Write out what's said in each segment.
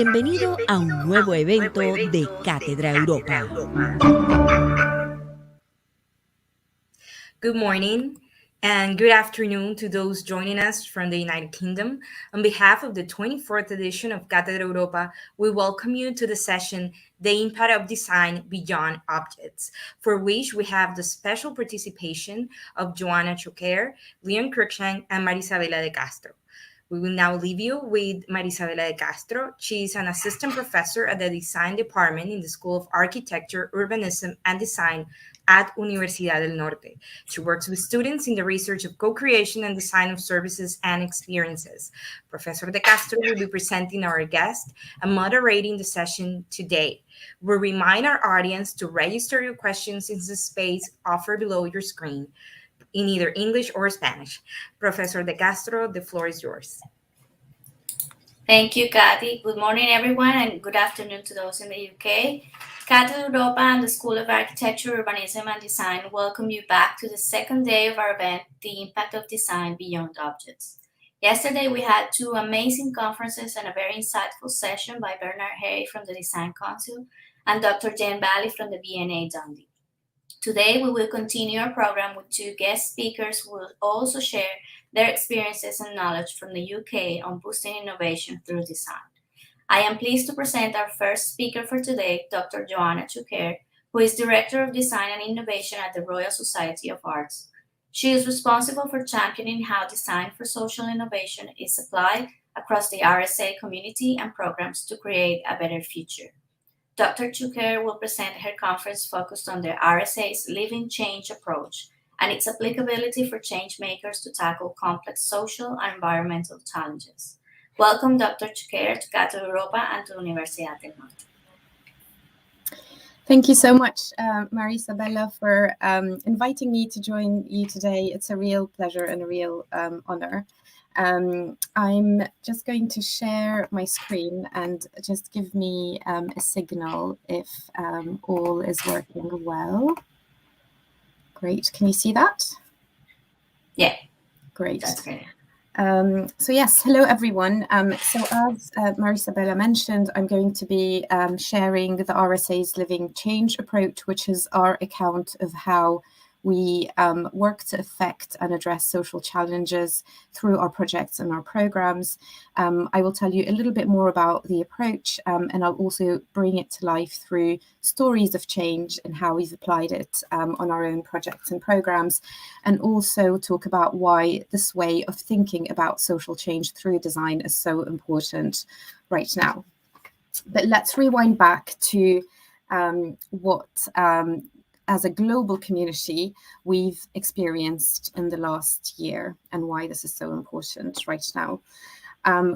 Bienvenido a un nuevo evento de Cátedra Europa. Good morning and good afternoon to those joining us from the United Kingdom. On behalf of the 24th edition of Cátedra Europa, we welcome you to the session, The Impact of Design Beyond Objects, for which we have the special participation of Joanna Choquer, Leon Cruikshank, and Marisabela de Castro. We will now leave you with Marisabela de Castro. She is an assistant professor at the Design Department in the School of Architecture, Urbanism, and Design at Universidad del Norte. She works with students in the research of co-creation and design of services and experiences. Professor de Castro will be presenting our guest and moderating the session today. We remind our audience to register your questions in the space offered below your screen, in either English or Spanish. Professor de Castro, the floor is yours. Thank you, Kathy. Good morning, everyone, and good afternoon to those in the UK. Cátedra Europa and the School of Architecture, Urbanism, and Design welcome you back to the second day of our event, The Impact of Design Beyond Objects. Yesterday, we had two amazing conferences and a very insightful session by Bernard Hay from the Design Council and Dr. Jen Bally from the BNA Dundee. Today, we will continue our program with two guest speakers who will also share their experiences and knowledge from the UK on boosting innovation through design. I am pleased to present our first speaker for today, Dr. Joanna Choquer, who is Director of Design and Innovation at the Royal Society of Arts. She is responsible for championing how design for social innovation is applied across the RSA community and programs to create a better future. Dr. Choquer will present her conference focused on the RSA's Living Change approach and its applicability for change makers to tackle complex social and environmental challenges. Welcome, Dr. Choquer, to Cátedra Europa and to Universidad del Norte. Thank you so much, Marisabela, for inviting me to join you today. It's a real pleasure and a real honor. I'm just going to share my screen and just give me a signal if all is working well. Great. Can you see that? Yeah. Great. That's great. So yes, hello everyone. So as Marisabela mentioned, I'm going to be sharing the RSA's Living Change approach, which is our account of how we work to affect and address social challenges through our projects and our programs. I will tell you a little bit more about the approach, and I'll also bring it to life through stories of change and how we've applied it on our own projects and programs, and also talk about why this way of thinking about social change through design is so important right now. But let's rewind back to what as a global community we've experienced in the last year and why this is so important right now.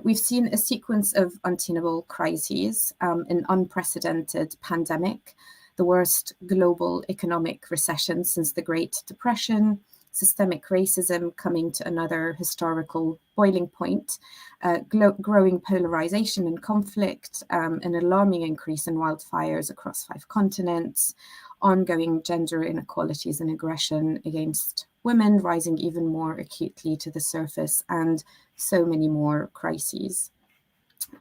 We've seen a sequence of untenable crises, an unprecedented pandemic, the worst global economic recession since the Great Depression, systemic racism coming to another historical boiling point, growing polarization and conflict, an alarming increase in wildfires across 5 continents, ongoing gender inequalities and aggression against women rising even more acutely to the surface, and so many more crises.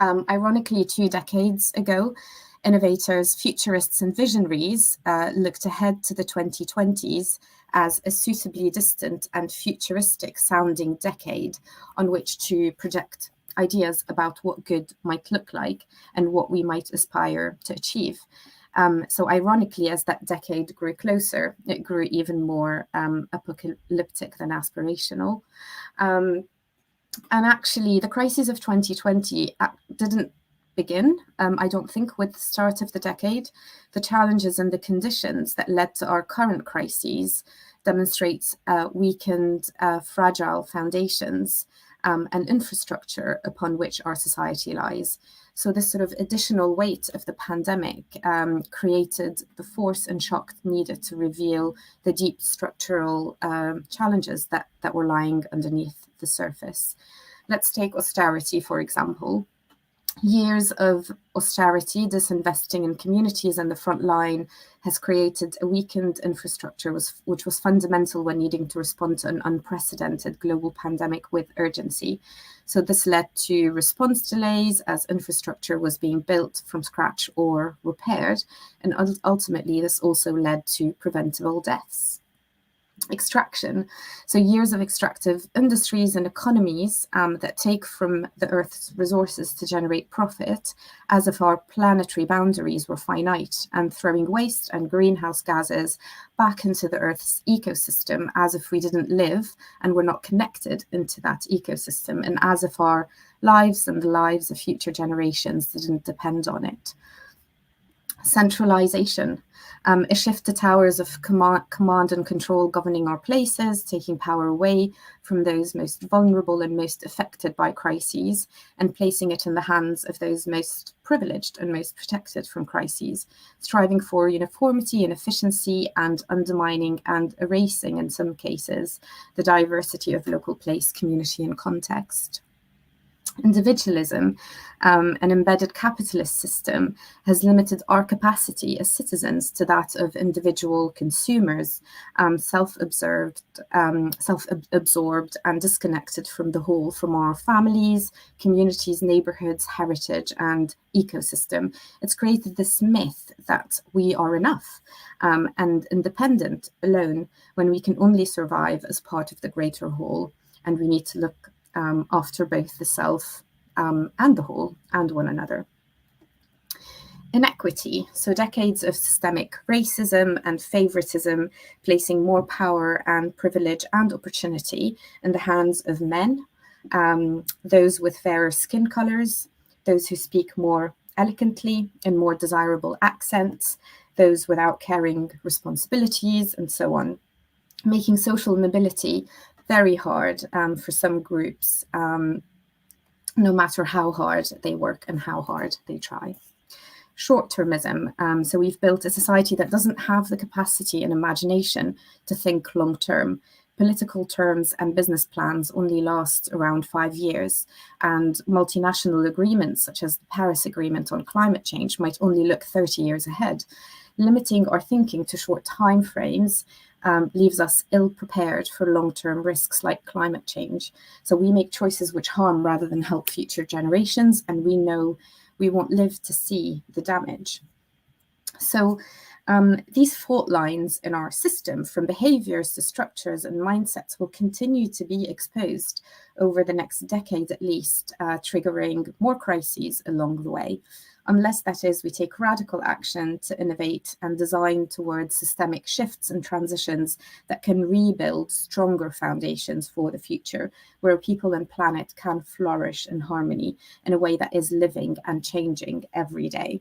Ironically, 2 decades ago, innovators, futurists, and visionaries looked ahead to the 2020s as a suitably distant and futuristic sounding decade on which to project ideas about what good might look like and what we might aspire to achieve. So ironically, as that decade grew closer, it grew even more apocalyptic than aspirational. And actually, the crisis of 2020 didn't begin, I don't think, with the start of the decade. The challenges and the conditions that led to our current crises demonstrate weakened, fragile foundations and infrastructure upon which our society lies. So this sort of additional weight of the pandemic created the force and shock needed to reveal the deep structural challenges that were lying underneath the surface. Let's take austerity, for example. Years of austerity, disinvesting in communities and the front line has created a weakened infrastructure, which was fundamental when needing to respond to an unprecedented global pandemic with urgency. So this led to response delays as infrastructure was being built from scratch or repaired. And ultimately, this also led to preventable deaths. Extraction, so years of extractive industries and economies that take from the Earth's resources to generate profit, as if our planetary boundaries were finite, and throwing waste and greenhouse gases back into the Earth's ecosystem as if we didn't live and were not connected into that ecosystem, and as if our lives and the lives of future generations didn't depend on it. Centralization, a shift to towers of command and control governing our places, taking power away from those most vulnerable and most affected by crises, and placing it in the hands of those most privileged and most protected from crises, striving for uniformity and efficiency, and undermining and erasing, in some cases, the diversity of local place, community, and context. Individualism, an embedded capitalist system, has limited our capacity as citizens to that of individual consumers, self-absorbed and disconnected from the whole, from our families, communities, neighborhoods, heritage, and ecosystem. It's created this myth that we are enough and independent alone, when we can only survive as part of the greater whole, and we need to look after both the self and the whole and one another. Inequity, so decades of systemic racism and favoritism, placing more power and privilege and opportunity in the hands of men, those with fairer skin colors, those who speak more elegantly in more desirable accents, those without caring responsibilities, and so on, making social mobility very hard for some groups, no matter how hard they work and how hard they try. Short-termism, so we've built a society that doesn't have the capacity and imagination to think long-term. Political terms and business plans only last around 5 years, and multinational agreements such as the Paris Agreement on climate change might only look 30 years ahead. Limiting our thinking to short timeframes leaves us ill-prepared for long-term risks like climate change. So we make choices which harm rather than help future generations, and we know we won't live to see the damage. So these fault lines in our system, from behaviors to structures and mindsets, will continue to be exposed over the next decade at least, triggering more crises along the way, unless, that is, we take radical action to innovate and design towards systemic shifts and transitions that can rebuild stronger foundations for the future, where people and planet can flourish in harmony in a way that is living and changing every day.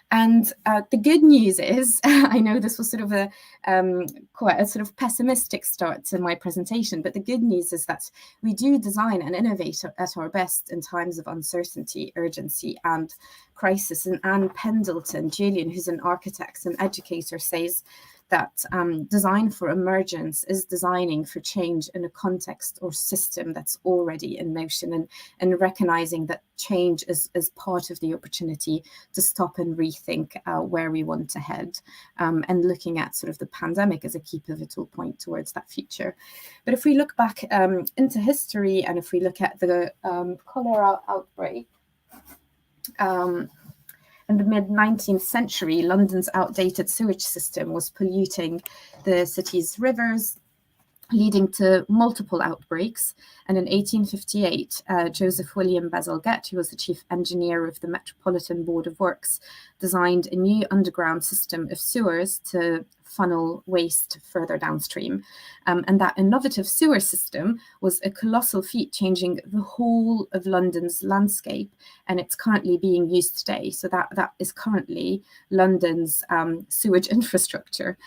And the good news is, I know this was sort of quite a sort of pessimistic start to my presentation, but the good news is that we do design and innovate at our best in times of uncertainty, urgency, and crisis. And Anne Pendleton Julian, who's an architect and educator, says that design for emergence is designing for change in a context or system that's already in motion, and recognizing that change is part of the opportunity to stop and rethink where we want to head, and looking at sort of the pandemic as a key pivotal point towards that future. But if we look back into history, and if we look at the cholera outbreak, in the mid-19th century, London's outdated sewage system was polluting the city's rivers, leading to multiple outbreaks. And in 1858, Joseph William Bazalgette, who was the chief engineer of the Metropolitan Board of Works, designed a new underground system of sewers to funnel waste further downstream. And that innovative sewer system was a colossal feat, changing the whole of London's landscape, and it's currently being used today. So that is currently London's sewage infrastructure.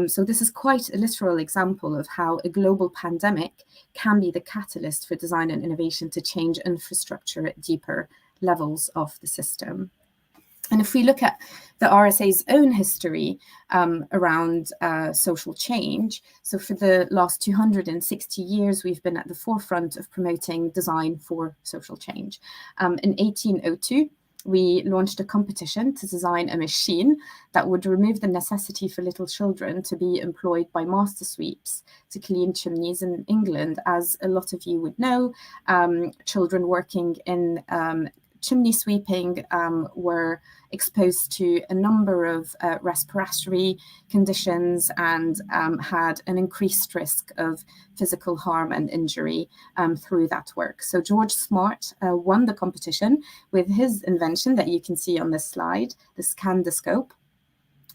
So this is quite a literal example of how a global pandemic can be the catalyst for design and innovation to change infrastructure at deeper levels of the system. And if we look at the RSA's own history around social change, so for the last 260 years, we've been at the forefront of promoting design for social change. In 1802, we launched a competition to design a machine that would remove the necessity for little children to be employed by master sweeps to clean chimneys in England. As a lot of you would know, children working in chimney sweeping were exposed to a number of respiratory conditions and had an increased risk of physical harm and injury through that work. So George Smart won the competition with his invention that you can see on this slide, the scandoscope.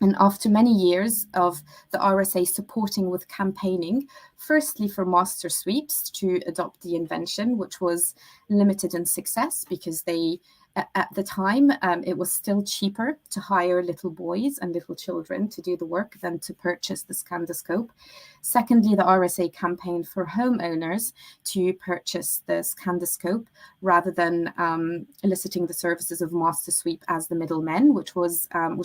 And after many years of the RSA supporting with campaigning, firstly for master sweeps to adopt the invention, which was limited in success because they, at the time, it was still cheaper to hire little boys and little children to do the work than to purchase the scandoscope. Secondly, the RSA campaigned for homeowners to purchase the scandoscope rather than eliciting the services of master sweep as the middlemen, which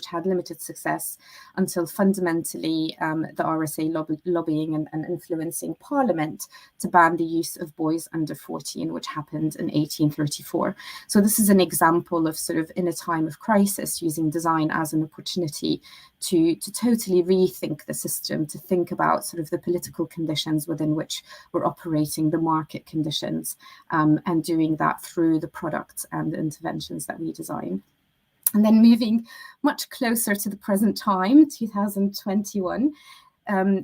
had limited success until fundamentally the RSA lobbying and influencing Parliament to ban the use of boys under 14, which happened in 1834. So this is an example of sort of in a time of crisis using design as an opportunity to totally rethink the system, to think about sort of the political conditions within which we're operating, the market conditions, and doing that through the products and the interventions that we design. And then moving much closer to the present time, 2021,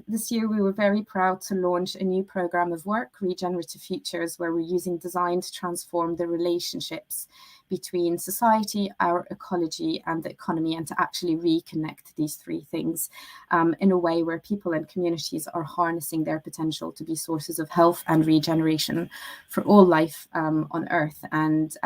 this year we were very proud to launch a new program of work, Regenerative Futures, where we're using design to transform the relationships between society, our ecology, and the economy, and to actually reconnect these three things in a way where people and communities are harnessing their potential to be sources of health and regeneration for all life on Earth. And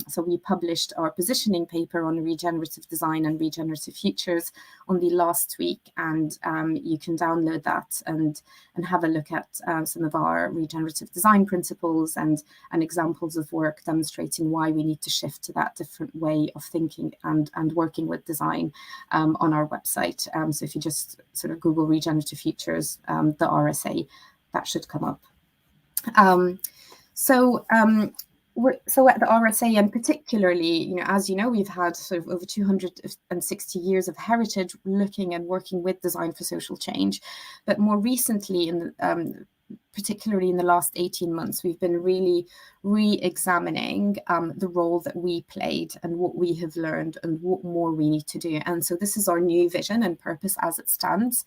so we published our positioning paper on regenerative design and regenerative futures only last week, and you can download that and have a look at some of our regenerative design principles and examples of work demonstrating why we need to shift to that different way of thinking and working with design on our website. So if you just sort of Google regenerative futures, the RSA, that should come up. So at the RSA, and particularly, as you know, we've had sort of over 260 years of heritage looking and working with design for social change. But more recently, particularly in the last 18 months, we've been really re-examining the role that we played and what we have learned and what more we need to do. And so this is our new vision and purpose as it stands.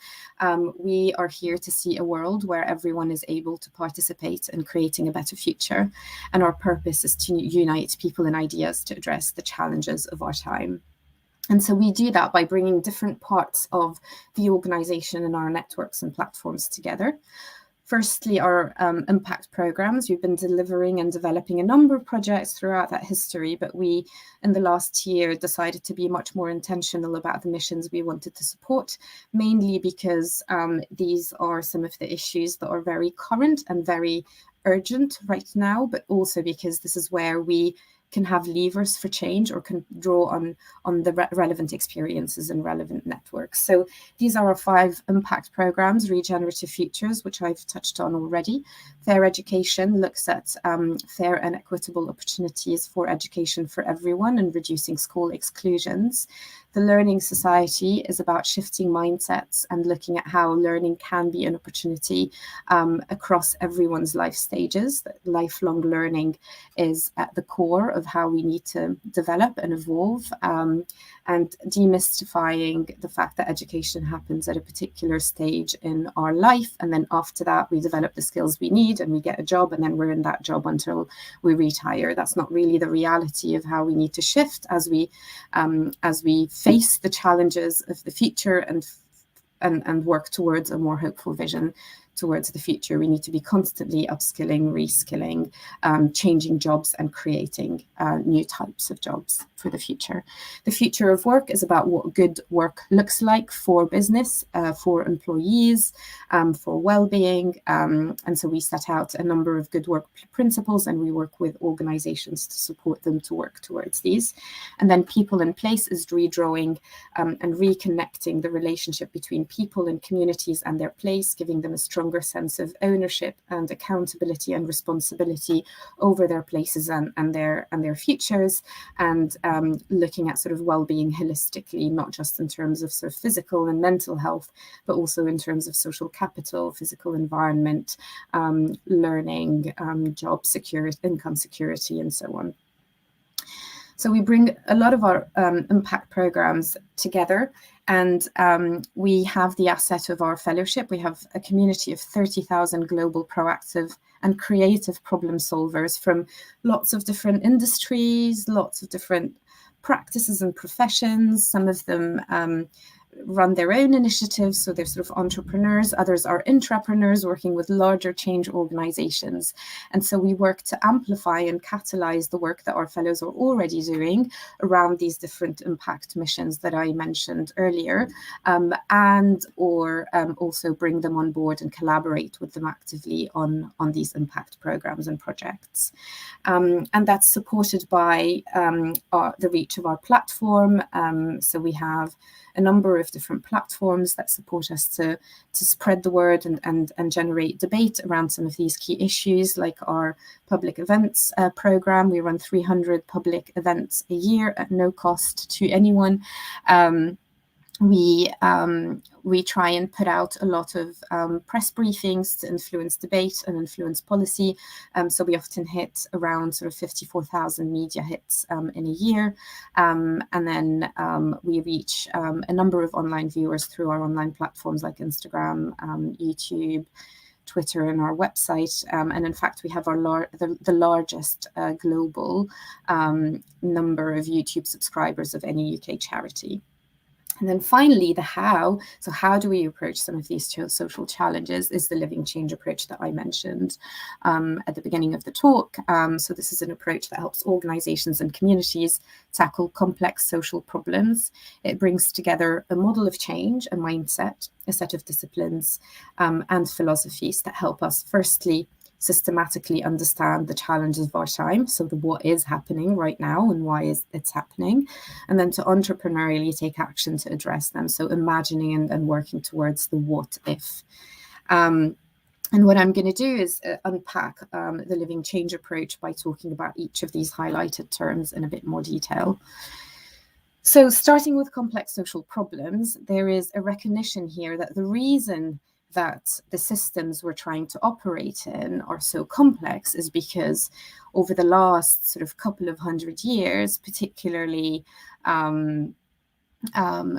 We are here to see a world where everyone is able to participate in creating a better future. And our purpose is to unite people and ideas to address the challenges of our time. And so we do that by bringing different parts of the organization and our networks and platforms together. Firstly, our impact programs. We've been delivering and developing a number of projects throughout that history, but we, in the last year, decided to be much more intentional about the missions we wanted to support, mainly because these are some of the issues that are very current and very urgent right now, but also because this is where we can have levers for change or can draw on the relevant experiences and relevant networks. So these are our 5 impact programs: Regenerative Futures, which I've touched on already. Fair Education looks at fair and equitable opportunities for education for everyone and reducing school exclusions. The Learning Society is about shifting mindsets and looking at how learning can be an opportunity across everyone's life stages. That lifelong learning is at the core of how we need to develop and evolve, and demystifying the fact that education happens at a particular stage in our life, and then after that we develop the skills we need and we get a job, and then we're in that job until we retire. That's not really the reality of how we need to shift as we face the challenges of the future and work towards a more hopeful vision towards the future, we need to be constantly upskilling, reskilling, changing jobs and creating new types of jobs for the future. The future of work is about what good work looks like for business, for employees, for well-being. And so we set out a number of good work principles, and we work with organizations to support them to work towards these. And then people and place is redrawing and reconnecting the relationship between people and communities and their place, giving them a stronger sense of ownership and accountability and responsibility over their places and their futures, and looking at sort of well-being holistically, not just in terms of sort of physical and mental health, but also in terms of social capital, physical environment, learning, job security, income security, and so on. So we bring a lot of our impact programs together, and we have the asset of our fellowship. We have a community of 30,000 global proactive and creative problem solvers from lots of different industries, lots of different practices and professions. Some of them run their own initiatives, so they're sort of entrepreneurs. Others are intrapreneurs working with larger change organizations. And so we work to amplify and catalyze the work that our fellows are already doing around these different impact missions that I mentioned earlier, and also bring them on board and collaborate with them actively on these impact programs and projects. And that's supported by the reach of our platform. So we have a number of different platforms that support us to spread the word and generate debate around some of these key issues, like our public events program. We run 300 public events a year at no cost to anyone. We try and put out a lot of press briefings to influence debate and influence policy. So we often hit around sort of 54,000 media hits in a year. And then we reach a number of online viewers through our online platforms like Instagram, YouTube, Twitter, and our website. And in fact, we have the largest global number of YouTube subscribers of any UK charity. And then finally, the how. So how do we approach some of these social challenges is the living change approach that I mentioned at the beginning of the talk. So this is an approach that helps organizations and communities tackle complex social problems. It brings together a model of change, a mindset, a set of disciplines and philosophies that help us firstly systematically understand the challenges of our time, so the what is happening right now and why it's happening, and then to entrepreneurially take action to address them, so imagining and working towards the what if. And what I'm going to do is unpack the living change approach by talking about each of these highlighted terms in a bit more detail. So starting with complex social problems, there is a recognition here that the reason that the systems we're trying to operate in are so complex is because over the last sort of couple of hundred years, particularly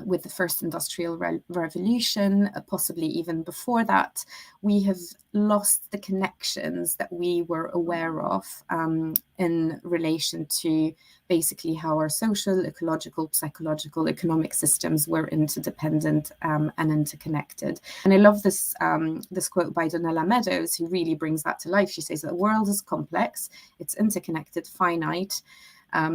with the first industrial revolution, possibly even before that, we have lost the connections that we were aware of in relation to basically how our social, ecological, psychological, economic systems were interdependent and interconnected. And I love this quote by Donella Meadows, who really brings that to life. She says that the world is complex, it's interconnected, finite,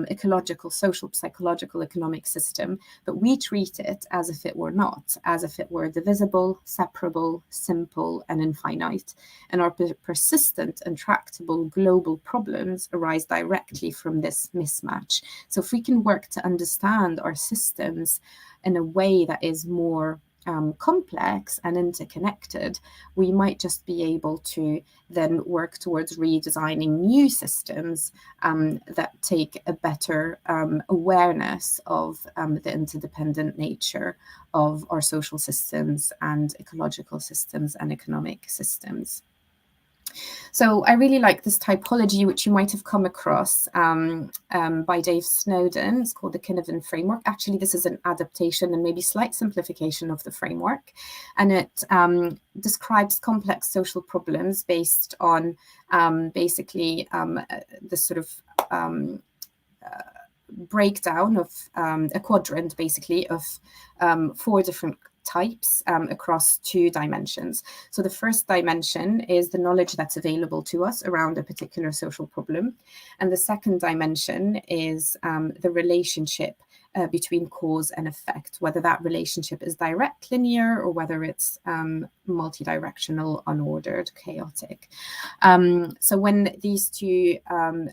ecological, social, psychological, economic system, but we treat it as if it were not, as if it were divisible, separable, simple, and infinite. And our persistent and tractable global problems arise directly from this mismatch. So if we can work to understand our systems in a way that is more complex and interconnected, we might just be able to then work towards redesigning new systems that take a better awareness of the interdependent nature of our social systems and ecological systems and economic systems. So I really like this typology, which you might have come across by Dave Snowden. It's called the Kinnovan framework. Actually, this is an adaptation and maybe slight simplification of the framework. And it describes complex social problems based on basically this sort of breakdown of a quadrant, basically, of 4 different types across 2 dimensions. So the first dimension is the knowledge that's available to us around a particular social problem. And the second dimension is the relationship between cause and effect, whether that relationship is direct, linear, or whether it's multidirectional, unordered, chaotic. So when these 2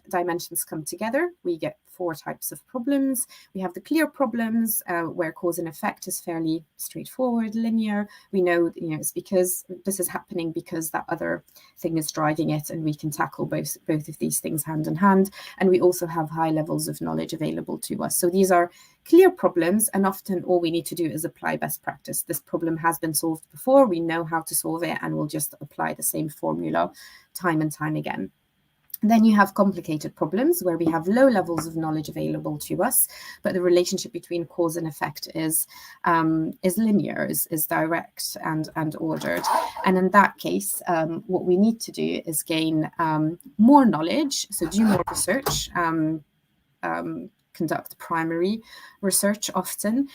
dimensions come together, we get 4 types of problems. We have the clear problems where cause and effect is fairly straightforward, linear. We know, it's because this is happening because that other thing is driving it, and we can tackle both of these things hand in hand. And we also have high levels of knowledge available to us. So these are clear problems, and often all we need to do is apply best practice. This problem has been solved before, we know how to solve it, and we'll just apply the same formula time and time again. Then you have complicated problems where we have low levels of knowledge available to us, but the relationship between cause and effect is linear, is direct and ordered. And in that case, what we need to do is gain more knowledge, so do more research, conduct primary research often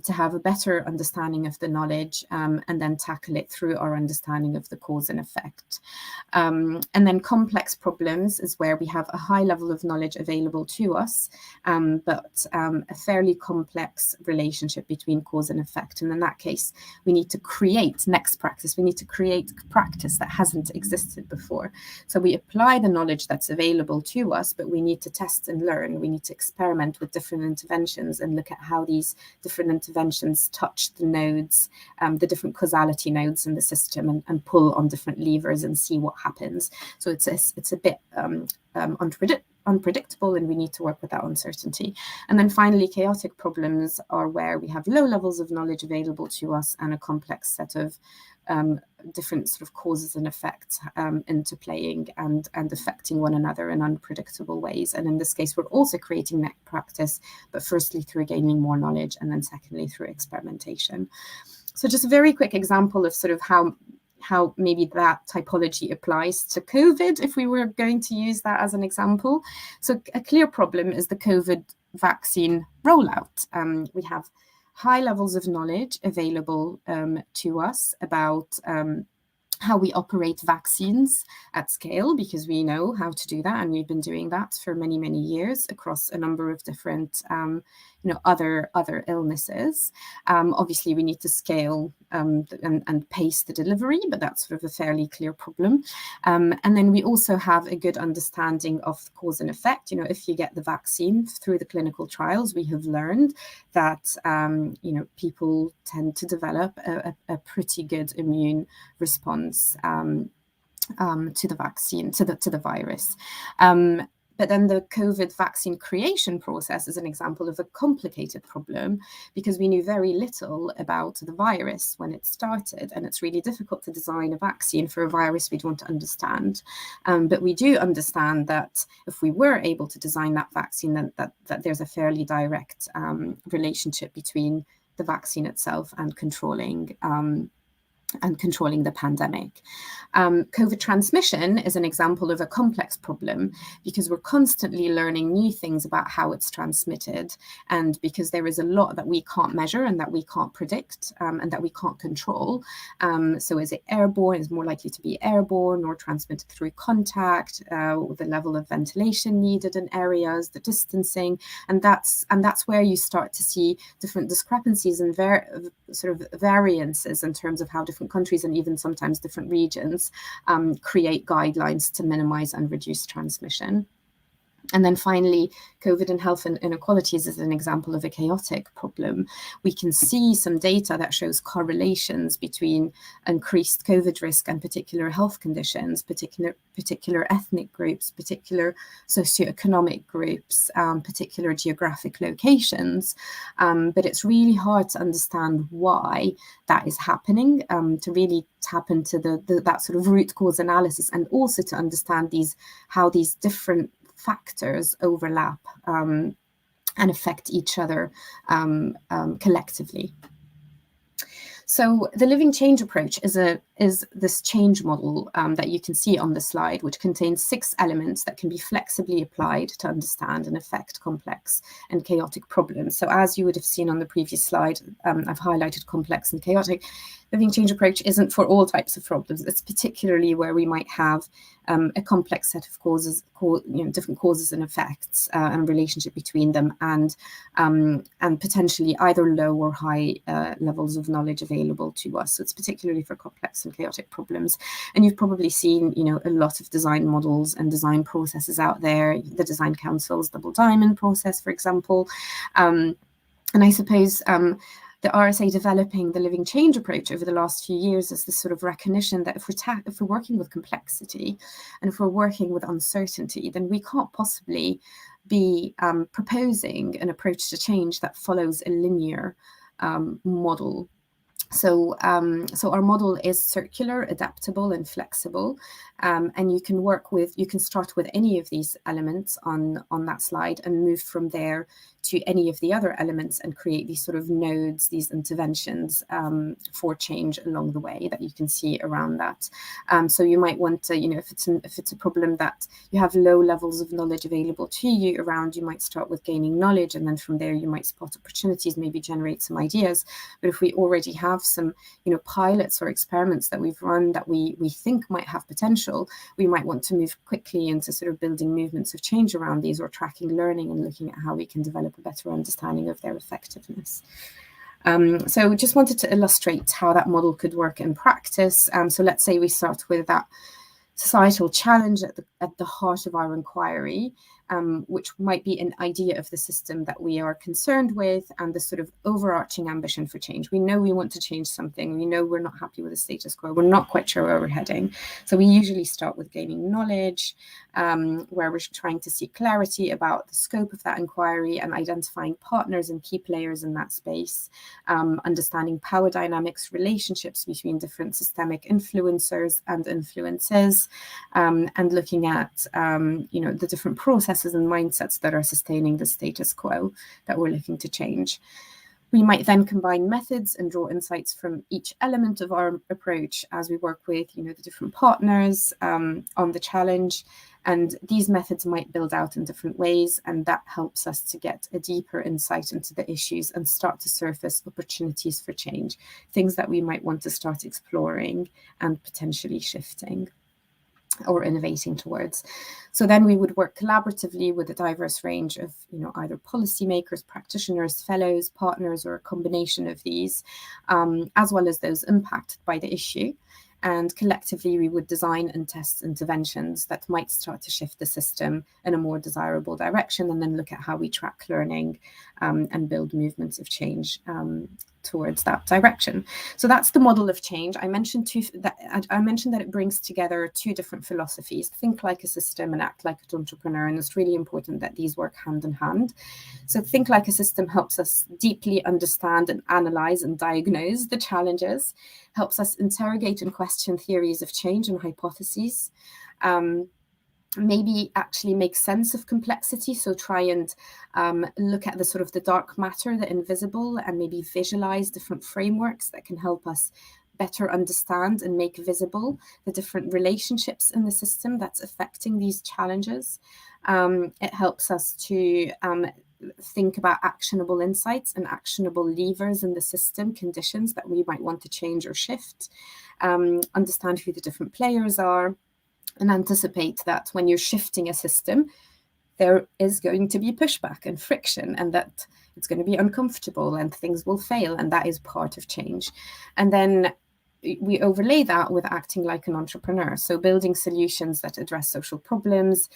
to have a better understanding of the knowledge and then tackle it through our understanding of the cause and effect. And then complex problems is where we have a high level of knowledge available to us, but a fairly complex relationship between cause and effect. And in that case, we need to create next practice. We need to create practice that hasn't existed before. So we apply the knowledge that's available to us, but we need to test and learn. We need to experiment with different interventions and look at how these different interventions touch the nodes, the different causality nodes in the system, and pull on different levers and see what happens. So it's a bit unpredictable, and we need to work with that uncertainty. And then finally, chaotic problems are where we have low levels of knowledge available to us and a complex set of different sort of causes and effects interplaying and affecting one another in unpredictable ways. And in this case, we're also creating net practice, but firstly through gaining more knowledge, and then secondly through experimentation. So just a very quick example of sort of how maybe that typology applies to COVID, if we were going to use that as an example. So a clear problem is the COVID vaccine rollout. We have high levels of knowledge available to us about how we operate vaccines at scale, because we know how to do that, and we've been doing that for many, many years across a number of different other illnesses. Obviously, we need to scale and pace the delivery, but that's sort of a fairly clear problem. And then we also have a good understanding of cause and effect. If you get the vaccine through the clinical trials, we have learned that people tend to develop a pretty good immune response to the vaccine, to the virus. But then the COVID vaccine creation process is an example of a complicated problem, because we knew very little about the virus when it started, and it's really difficult to design a vaccine for a virus we don't understand. But we do understand that if we were able to design that vaccine, then that there's a fairly direct relationship between the vaccine itself and controlling the pandemic. COVID transmission is an example of a complex problem, because we're constantly learning new things about how it's transmitted, and because there is a lot that we can't measure and that we can't predict and that we can't control. So is it airborne? Is more likely to be airborne or transmitted through contact, the level of ventilation needed in areas, the distancing, and that's where you start to see different discrepancies and sort of variances in terms of how different countries and even sometimes different regions create guidelines to minimize and reduce transmission. And then finally, COVID and health inequalities is an example of a chaotic problem. We can see some data that shows correlations between increased COVID risk and particular health conditions, particular ethnic groups, particular socioeconomic groups, particular geographic locations. But it's really hard to understand why that is happening, to really tap into that sort of root cause analysis, and also to understand how these different factors overlap and affect each other collectively. So the living change approach is this change model that you can see on the slide, which contains 6 elements that can be flexibly applied to understand and affect complex and chaotic problems. So as you would have seen on the previous slide, I've highlighted complex and chaotic. Living change approach isn't for all types of problems. It's particularly where we might have a complex set of causes, different causes and effects and relationship between them, and potentially either low or high levels of knowledge available to us. So it's particularly for complex and chaotic problems. And you've probably seen, a lot of design models and design processes out there. The Design Council's Double Diamond process, for example, and I suppose. The RSA developing the living change approach over the last few years is this sort of recognition that if we're working with complexity and if we're working with uncertainty, then we can't possibly be proposing an approach to change that follows a linear model. So our model is circular, adaptable, and flexible, and you can start with any of these elements on that slide and move from there to any of the other elements and create these sort of nodes, these interventions for change along the way that you can see around that. So you might want to, if it's a problem that you have low levels of knowledge available to you around, you might start with gaining knowledge, and then from there you might spot opportunities, maybe generate some ideas. But if we already have some, pilots or experiments that we've run that we think might have potential, we might want to move quickly into sort of building movements of change around these, or tracking learning and looking at how we can develop a better understanding of their effectiveness. So just wanted to illustrate how that model could work in practice. So let's say we start with that societal challenge at the heart of our inquiry, which might be an idea of the system that we are concerned with and the sort of overarching ambition for change. We know we want to change something. We know we're not happy with the status quo. We're not quite sure where we're heading. So we usually start with gaining knowledge, where we're trying to seek clarity about the scope of that inquiry and identifying partners and key players in that space, understanding power dynamics, relationships between different systemic influencers and influences, and looking at the different processes and mindsets that are sustaining the status quo that we're looking to change. We might then combine methods and draw insights from each element of our approach as we work with the different partners on the challenge. And these methods might build out in different ways, and that helps us to get a deeper insight into the issues and start to surface opportunities for change, things that we might want to start exploring and potentially shifting or innovating towards. So then we would work collaboratively with a diverse range of, either policymakers, practitioners, fellows, partners, or a combination of these, as well as those impacted by the issue. And collectively, we would design and test interventions that might start to shift the system in a more desirable direction, and then look at how we track learning and build movements of change towards that direction. So that's the model of change. I mentioned that it brings together 2 different philosophies: think like a system and act like an entrepreneur. And it's really important that these work hand in hand. So think like a system helps us deeply understand and analyze and diagnose the challenges, helps us interrogate and question theories of change and hypotheses, maybe actually make sense of complexity. So try and look at the sort of the dark matter, the invisible, and maybe visualize different frameworks that can help us better understand and make visible the different relationships in the system that's affecting these challenges. It helps us to think about actionable insights and actionable levers in the system, conditions that we might want to change or shift, understand who the different players are, and anticipate that when you're shifting a system, there is going to be pushback and friction, and that it's going to be uncomfortable and things will fail, and that is part of change. And then we overlay that with acting like an entrepreneur, so building solutions that address social problems,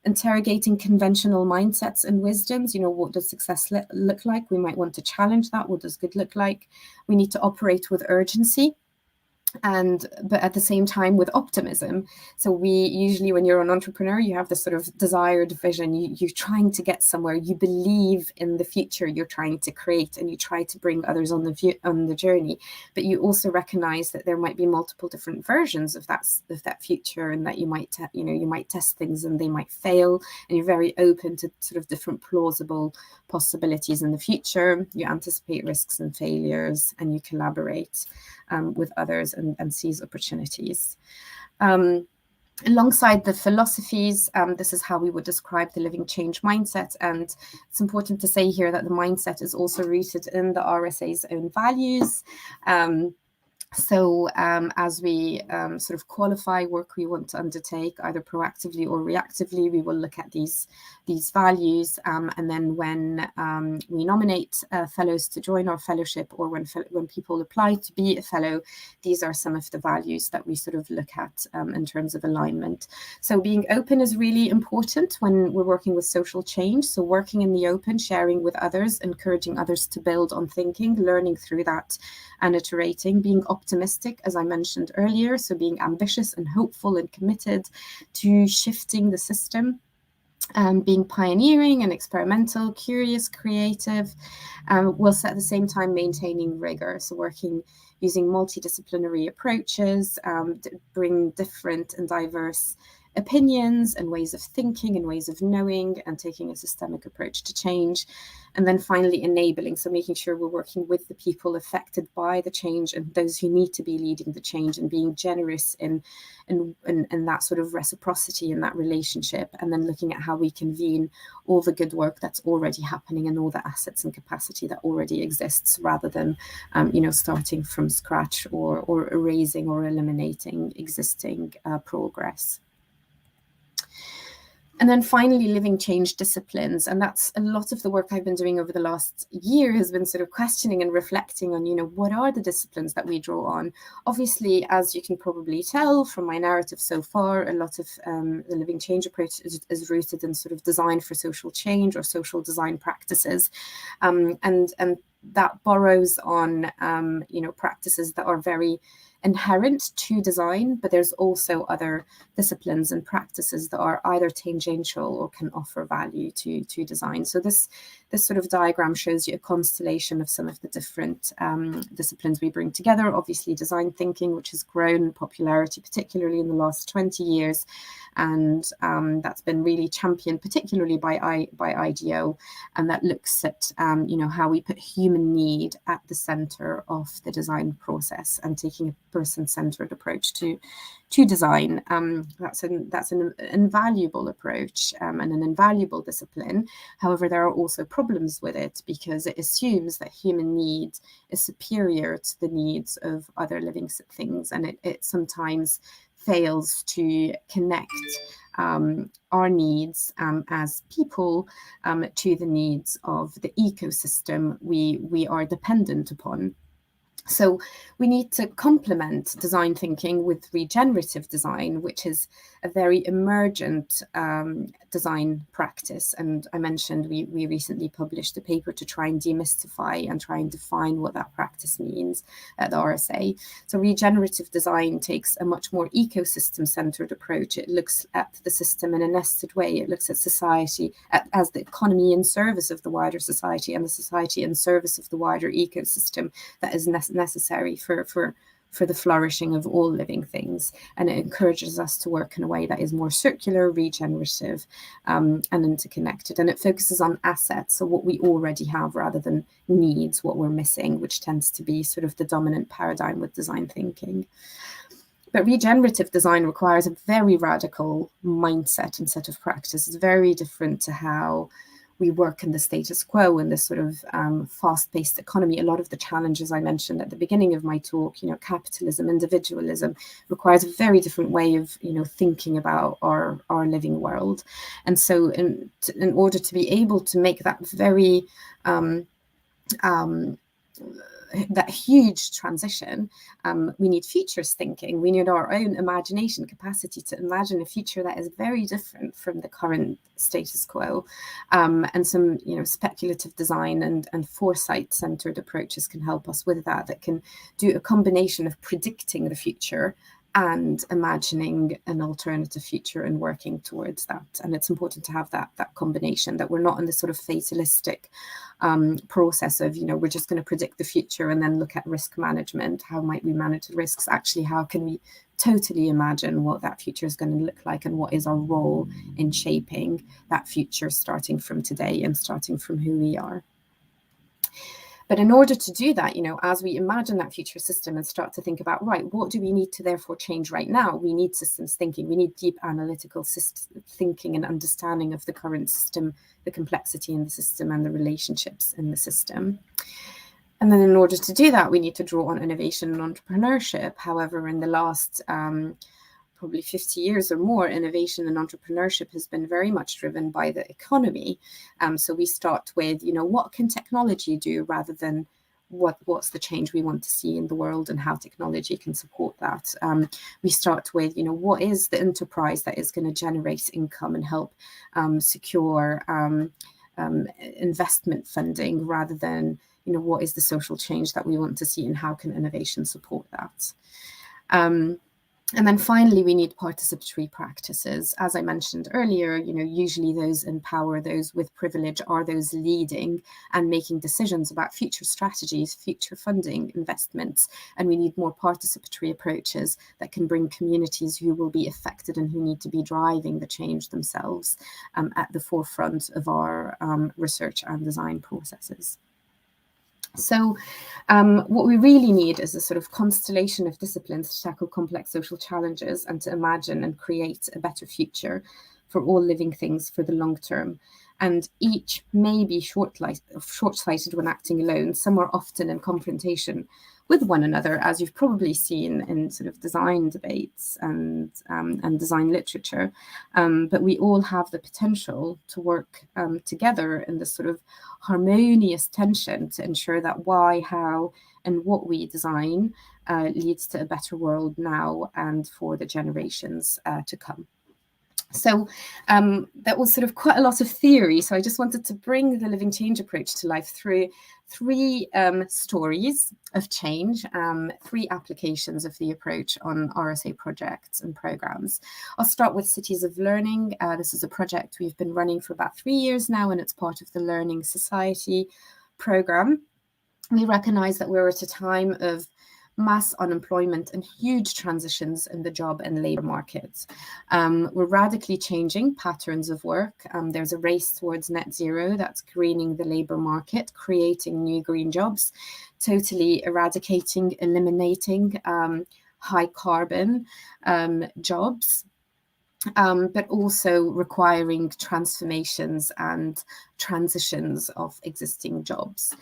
interrogating conventional mindsets and wisdoms. What does success look like? We might want to challenge that. What does good look like? We need to operate with urgency. but at the same time with optimism. So we usually, when you're an entrepreneur, you have this sort of desired vision. You're trying to get somewhere. You believe in the future you're trying to create, and you try to bring others on the journey. But you also recognize that there might be multiple different versions of that future, and that you might test things and they might fail. And you're very open to sort of different plausible possibilities in the future. You anticipate risks and failures, and you collaborate with others and seize opportunities. Alongside the philosophies, this is how we would describe the living change mindset. And it's important to say here that the mindset is also rooted in the RSA's own values. So as we sort of qualify work we want to undertake, either proactively or reactively, we will look at these values. And then when we nominate fellows to join our fellowship, or when people apply to be a fellow, these are some of the values that we sort of look at in terms of alignment. So being open is really important when we're working with social change. So working in the open, sharing with others, encouraging others to build on thinking, learning through that, and iterating. Being optimistic, as I mentioned earlier, so being ambitious and hopeful and committed to shifting the system. Being pioneering and experimental, curious, creative, whilst at the same time maintaining rigor. So working using multidisciplinary approaches, bring different and diverse opinions and ways of thinking and ways of knowing, and taking a systemic approach to change. And then finally enabling, so making sure we're working with the people affected by the change and those who need to be leading the change, and being generous in that sort of reciprocity in that relationship, and then looking at how we convene all the good work that's already happening and all the assets and capacity that already exists, rather than starting from scratch or erasing or eliminating existing progress. And then finally, living change disciplines. And that's a lot of the work I've been doing over the last year, has been sort of questioning and reflecting on, what are the disciplines that we draw on? Obviously, as you can probably tell from my narrative so far, a lot of the living change approach is rooted in sort of design for social change, or social design practices. And that borrows on, practices that are very inherent to design, but there's also other disciplines and practices that are either tangential or can offer value to design. So this sort of diagram shows you a constellation of some of the different disciplines we bring together. Obviously, design thinking, which has grown in popularity, particularly in the last 20 years. And that's been really championed, particularly by IDEO, and that looks at how we put human need at the center of the design process, and taking a person-centered approach to design. That's an invaluable approach and an invaluable discipline. However, there are also problems with it, because it assumes that human need is superior to the needs of other living things, and it sometimes fails to connect our needs as people to the needs of the ecosystem we are dependent upon. So we need to complement design thinking with regenerative design, which is a very emergent design practice. And I mentioned we recently published a paper to try and demystify and try and define what that practice means at the RSA. So regenerative design takes a much more ecosystem-centered approach. It looks at the system in a nested way. It looks at society as the economy in service of the wider society, and the society in service of the wider ecosystem that is necessary for the flourishing of all living things. And it encourages us to work in a way that is more circular, regenerative, and interconnected. And it focuses on assets, so what we already have, rather than needs, what we're missing, which tends to be sort of the dominant paradigm with design thinking. But regenerative design requires a very radical mindset and set of practice. It's very different to how we work in the status quo in this sort of fast-paced economy. A lot of the challenges I mentioned at the beginning of my talk, capitalism, individualism, requires a very different way of, thinking about our living world. And so in order to be able to make that very that huge transition, we need futures thinking. We need our own imagination capacity to imagine a future that is very different from the current status quo. And some, speculative design and foresight-centered approaches can help us with that. That can do a combination of predicting the future and imagining an alternative future and working towards that. And it's important to have that combination, that we're not in this sort of fatalistic process of, we're just going to predict the future and then look at risk management. How might we manage the risks? Actually, how can we totally imagine what that future is going to look like, and what is our role in shaping that future, starting from today and starting from who we are. But in order to do that, as we imagine that future system and start to think about, right, what do we need to therefore change right now? We need systems thinking. We need deep analytical thinking and understanding of the current system, the complexity in the system and the relationships in the system. And then in order to do that, we need to draw on innovation and entrepreneurship. However, in the last probably 50 years or more, innovation and entrepreneurship has been very much driven by the economy. So we start with, what can technology do, rather than what's the change we want to see in the world and how technology can support that. We start with, what is the enterprise that is going to generate income and help secure investment funding, rather than, what is the social change that we want to see and how can innovation support that. And then finally, we need participatory practices. As I mentioned earlier, usually those in power, those with privilege, are those leading and making decisions about future strategies, future funding, investments. And we need more participatory approaches that can bring communities who will be affected and who need to be driving the change themselves at the forefront of our research and design processes. So what we really need is a sort of constellation of disciplines to tackle complex social challenges and to imagine and create a better future for all living things for the long term. And each may be short-sighted when acting alone. Some are often in confrontation with one another, as you've probably seen in sort of design debates and design literature. But we all have the potential to work together in this sort of harmonious tension to ensure that why, how, and what we design leads to a better world now and for the generations to come. So that was sort of quite a lot of theory. So I just wanted to bring the living change approach to life through three stories of change, three applications of the approach on RSA projects and programs. I'll start with Cities of Learning. This is a project we've been running for about 3 years now, and it's part of the Learning Society program. We recognize that we're at a time of mass unemployment and huge transitions in the job and labor markets. We're radically changing patterns of work. There's a race towards net zero that's greening the labor market, creating new green jobs, totally eradicating, eliminating high carbon jobs. But also requiring transformations and transitions of existing jobs.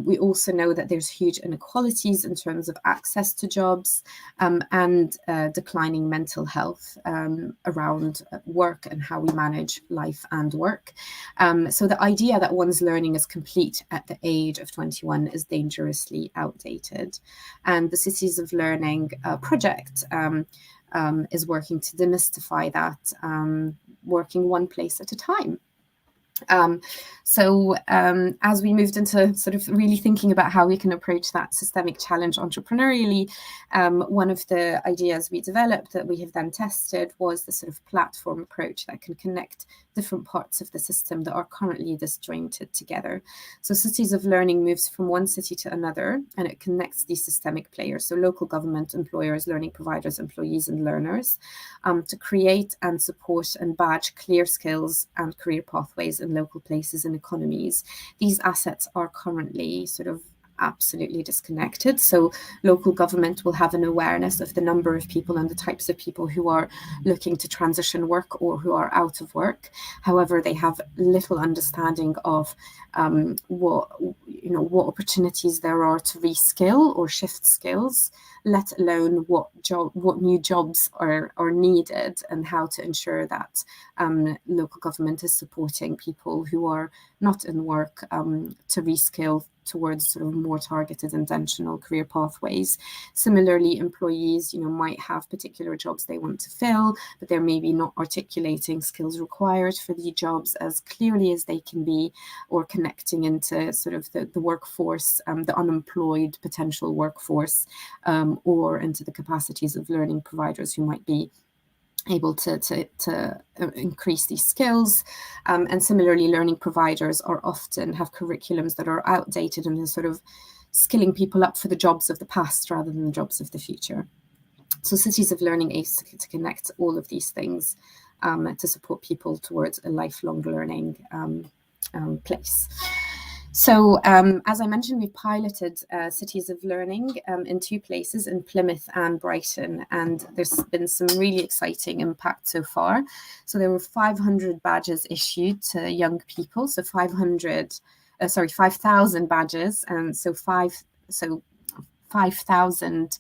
We also know that there's huge inequalities in terms of access to jobs and declining mental health around work and how we manage life and work. So the idea that one's learning is complete at the age of 21 is dangerously outdated. And the Cities of Learning project is working to demystify that, working one place at a time. So as we moved into sort of really thinking about how we can approach that systemic challenge entrepreneurially, one of the ideas we developed that we have then tested was the sort of platform approach that can connect different parts of the system that are currently disjointed together. So Cities of Learning moves from one city to another, and it connects these systemic players, so local government, employers, learning providers, employees, and learners, to create and support and badge clear skills and career pathways in local places and economies. These assets are currently sort of absolutely disconnected. So local government will have an awareness of the number of people and the types of people who are looking to transition work or who are out of work. However, they have little understanding of what opportunities there are to reskill or shift skills, let alone what new jobs are needed and how to ensure that local government is supporting people who are not in work to reskill towards sort of more targeted, intentional career pathways. Similarly, employees, might have particular jobs they want to fill, but they're maybe not articulating skills required for the jobs as clearly as they can be, or connecting into sort of the workforce, the unemployed potential workforce, or into the capacities of learning providers who might be able to increase these skills. And similarly, learning providers are often have curriculums that are outdated and are sort of skilling people up for the jobs of the past rather than the jobs of the future. So cities of learning aims to connect all of these things to support people towards a lifelong learning place. So as I mentioned, we piloted Cities of Learning in 2 places, in Plymouth and Brighton, and there's been some really exciting impact so far. So there were 500 badges issued to young people, so 5,000 badges, and so 5,000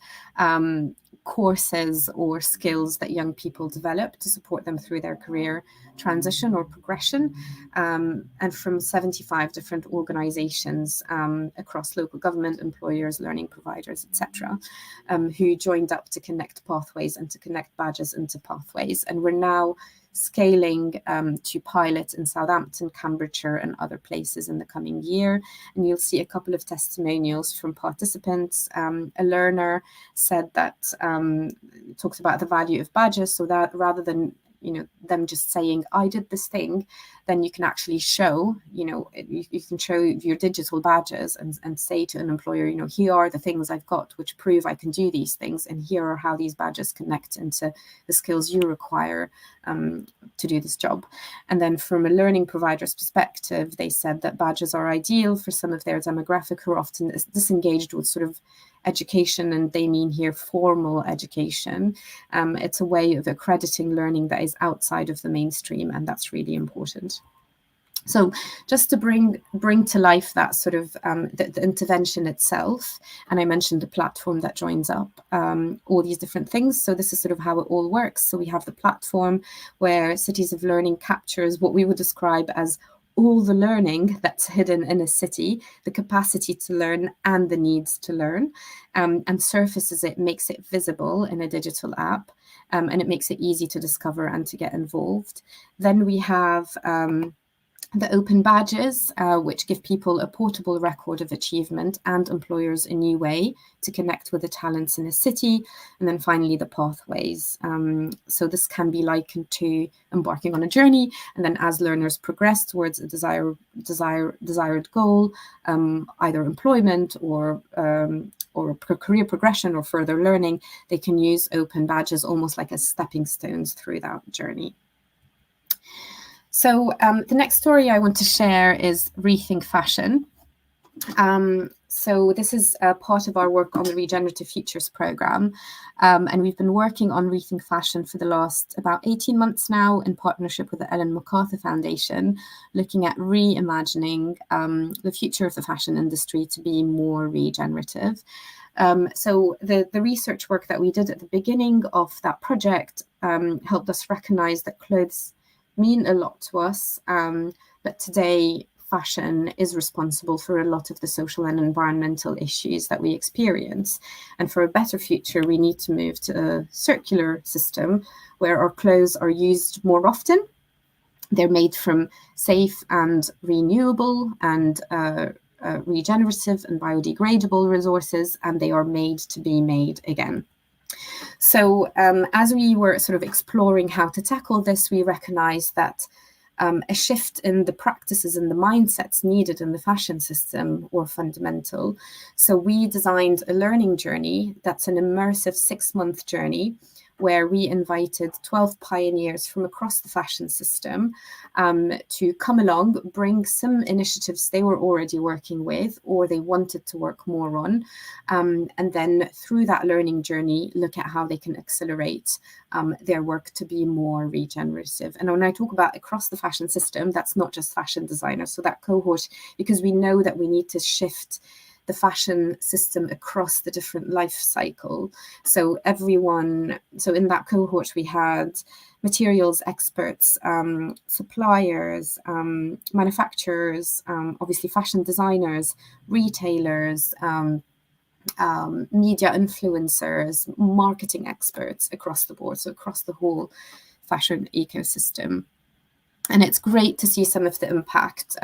courses or skills that young people develop to support them through their career transition or progression, and from 75 different organizations across local government, employers, learning providers, etc., who joined up to connect pathways and to connect badges into pathways. And we're now scaling to pilot in Southampton, Cambridgeshire, and other places in the coming year. And you'll see a couple of testimonials from participants. A learner said that, talked about the value of badges, so that rather than them just saying, I did this thing, then you can actually show, you can show your digital badges and say to an employer, here are the things I've got which prove I can do these things, and here are how these badges connect into the skills you require to do this job. And then from a learning provider's perspective, they said that badges are ideal for some of their demographic who are often disengaged with sort of education, and they mean here formal education. It's a way of accrediting learning that is outside of the mainstream, and that's really important. So just to bring to life that sort of the intervention itself, and I mentioned the platform that joins up all these different things. So this is sort of how it all works. So we have the platform where Cities of Learning captures what we would describe as all the learning that's hidden in a city, the capacity to learn and the needs to learn, and surfaces it, makes it visible in a digital app, and it makes it easy to discover and to get involved. Then we have the open badges, which give people a portable record of achievement and employers a new way to connect with the talents in a city. And then finally, the pathways. So this can be likened to embarking on a journey. And then as learners progress towards a desired goal, either employment or career progression or further learning, they can use open badges almost like as stepping stones through that journey. So the next story I want to share is Rethink Fashion. So this is part of our work on the Regenerative Futures programme. And we've been working on Rethink Fashion for the last about 18 months now in partnership with the Ellen MacArthur Foundation, looking at reimagining the future of the fashion industry to be more regenerative. So the research work that we did at the beginning of that project helped us recognise that clothes mean a lot to us, but today fashion is responsible for a lot of the social and environmental issues that we experience. And for a better future, we need to move to a circular system where our clothes are used more often. They're made from safe and renewable and regenerative and biodegradable resources, and they are made to be made again. So as we were sort of exploring how to tackle this, we recognized that a shift in the practices and the mindsets needed in the fashion system were fundamental. So we designed a learning journey that's an immersive 6-month journey where we invited 12 pioneers from across the fashion system to come along, bring some initiatives they were already working with or they wanted to work more on, and then through that learning journey, look at how they can accelerate their work to be more regenerative. And when I talk about across the fashion system, that's not just fashion designers. So that cohort, because we know that we need to shift the fashion system across the different life cycle. So in that cohort, we had materials experts, suppliers, manufacturers, obviously fashion designers, retailers, media influencers, marketing experts across the board, so across the whole fashion ecosystem. And it's great to see some of the impact.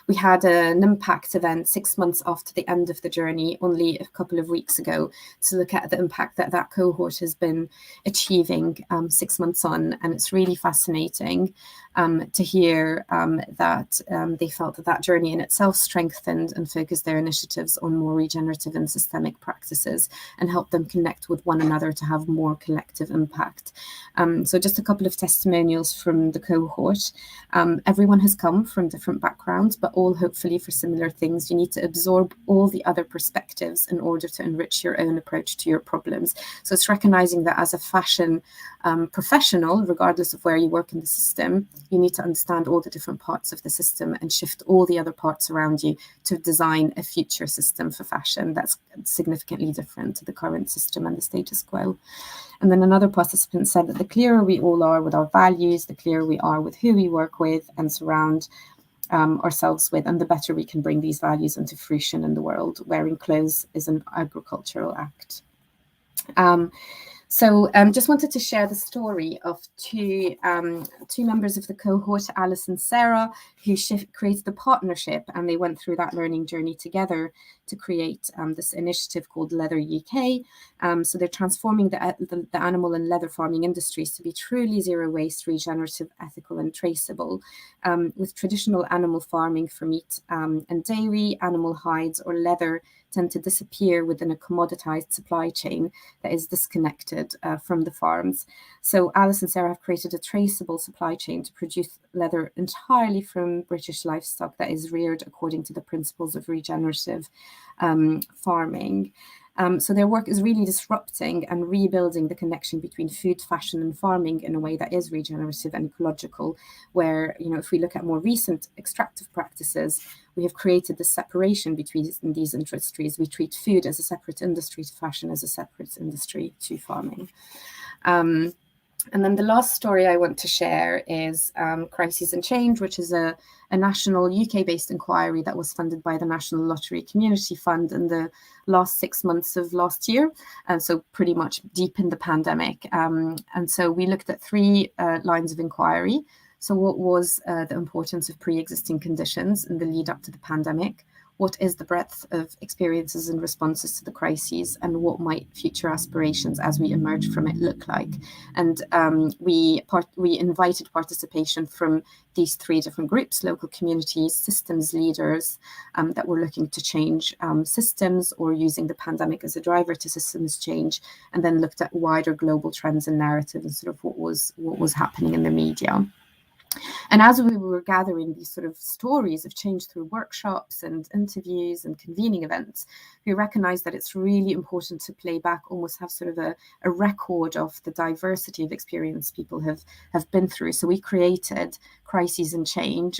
We had an impact event 6 months after the end of the journey, only a couple of weeks ago, to look at the impact that cohort has been achieving 6 months on. And it's really fascinating to hear that they felt that journey in itself strengthened and focused their initiatives on more regenerative and systemic practices and helped them connect with one another to have more collective impact. So just a couple of testimonials from the cohort. Everyone has come from different backgrounds, but all hopefully for similar things. You need to absorb all the other perspectives in order to enrich your own approach to your problems. So it's recognizing that as a fashion professional, regardless of where you work in the system, you need to understand all the different parts of the system and shift all the other parts around you to design a future system for fashion that's significantly different to the current system and the status quo. And then another participant said that the clearer we all are with our values, the clearer we are with who we work with and surround ourselves with, and the better we can bring these values into fruition in the world. Wearing clothes is an agricultural act. So just wanted to share the story of two members of the cohort, Alice and Sarah, who created a partnership, and they went through that learning journey together to create this initiative called Leather UK. So they're transforming the animal and leather farming industries to be truly zero waste, regenerative, ethical and traceable. With traditional animal farming for meat and dairy, animal hides or leather tend to disappear within a commoditized supply chain that is disconnected from the farms. So Alice and Sarah have created a traceable supply chain to produce leather entirely from British livestock that is reared according to the principles of regenerative farming. So their work is really disrupting and rebuilding the connection between food, fashion and farming in a way that is regenerative and ecological, where, if we look at more recent extractive practices, we have created the separation between these industries. We treat food as a separate industry to fashion as a separate industry to farming. And then the last story I want to share is Crises and Change, which is a national UK-based inquiry that was funded by the National Lottery Community Fund in the last 6 months of last year, and so pretty much deep in the pandemic. And so we looked at 3 lines of inquiry. So what was the importance of pre-existing conditions in the lead up to the pandemic? What is the breadth of experiences and responses to the crises, and what might future aspirations as we emerge from it look like? And we invited participation from these 3 different groups: local communities, systems leaders that were looking to change systems or using the pandemic as a driver to systems change, and then looked at wider global trends and narrative and sort of what was happening in the media. And as we were gathering these sort of stories of change through workshops and interviews and convening events, we recognized that it's really important to play back, almost have sort of a record of the diversity of experience people have been through. So we created Crises and Change,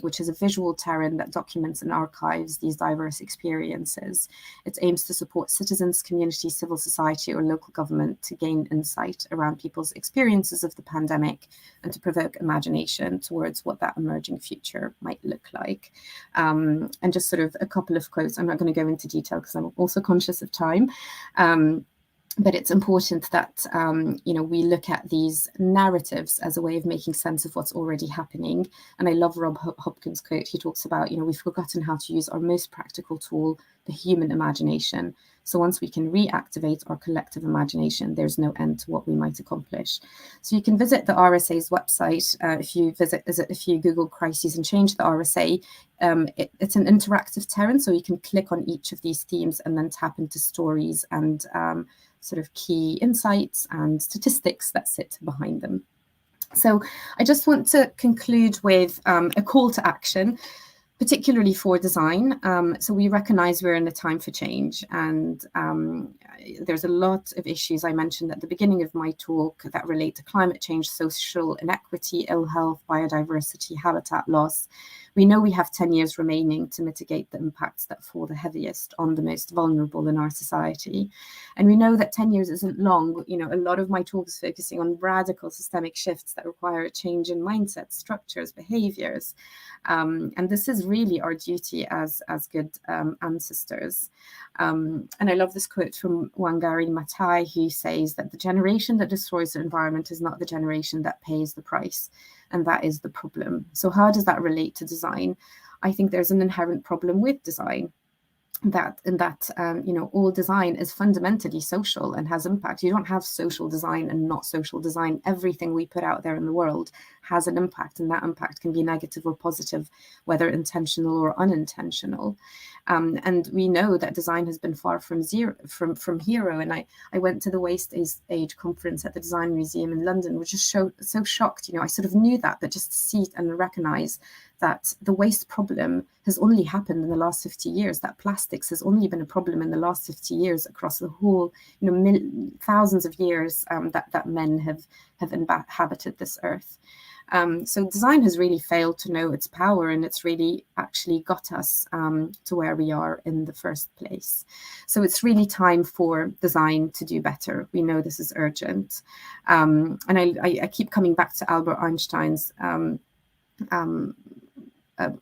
which is a visual terrain that documents and archives these diverse experiences. It aims to support citizens, community, civil society, or local government to gain insight around people's experiences of the pandemic and to provoke imagination towards what that emerging future might look like. And just sort of a couple of quotes. I'm not going to go into detail because I'm also conscious of time. But it's important that, we look at these narratives as a way of making sense of what's already happening. And I love Rob Hopkins' quote. He talks about, we've forgotten how to use our most practical tool, the human imagination. So once we can reactivate our collective imagination, there's no end to what we might accomplish. So you can visit the RSA's website. If you Google Crises and Change, the RSA, it's an interactive terrain. So you can click on each of these themes and then tap into stories and sort of key insights and statistics that sit behind them. So I just want to conclude with a call to action, particularly for design. So we recognize we're in a time for change, and there's a lot of issues I mentioned at the beginning of my talk that relate to climate change, social inequity, ill health, biodiversity, habitat loss. We know we have 10 years remaining to mitigate the impacts that fall the heaviest on the most vulnerable in our society. And we know that 10 years isn't long. You know, a lot of my talk is focusing on radical systemic shifts that require a change in mindsets, structures, behaviors. And this is really our duty as good ancestors. And I love this quote from Wangari Maathai, who says that the generation that destroys the environment is not the generation that pays the price. And that is the problem. So how does that relate to design? I think there's an inherent problem with design. All design is fundamentally social and has impact. You don't have social design and not social design. Everything we put out there in the world has an impact, and that impact can be negative or positive, whether intentional or unintentional. And we know that design has been far from hero. And I went to the Waste Age conference at the Design Museum in London, which is so shocked. I sort of knew that, but just to see it and recognize that the waste problem has only happened in the last 50 years, that plastics has only been a problem in the last 50 years across the whole, thousands of years that men have inhabited this earth. So design has really failed to know its power, and it's really actually got us to where we are in the first place. So it's really time for design to do better. We know this is urgent. And I keep coming back to Albert Einstein's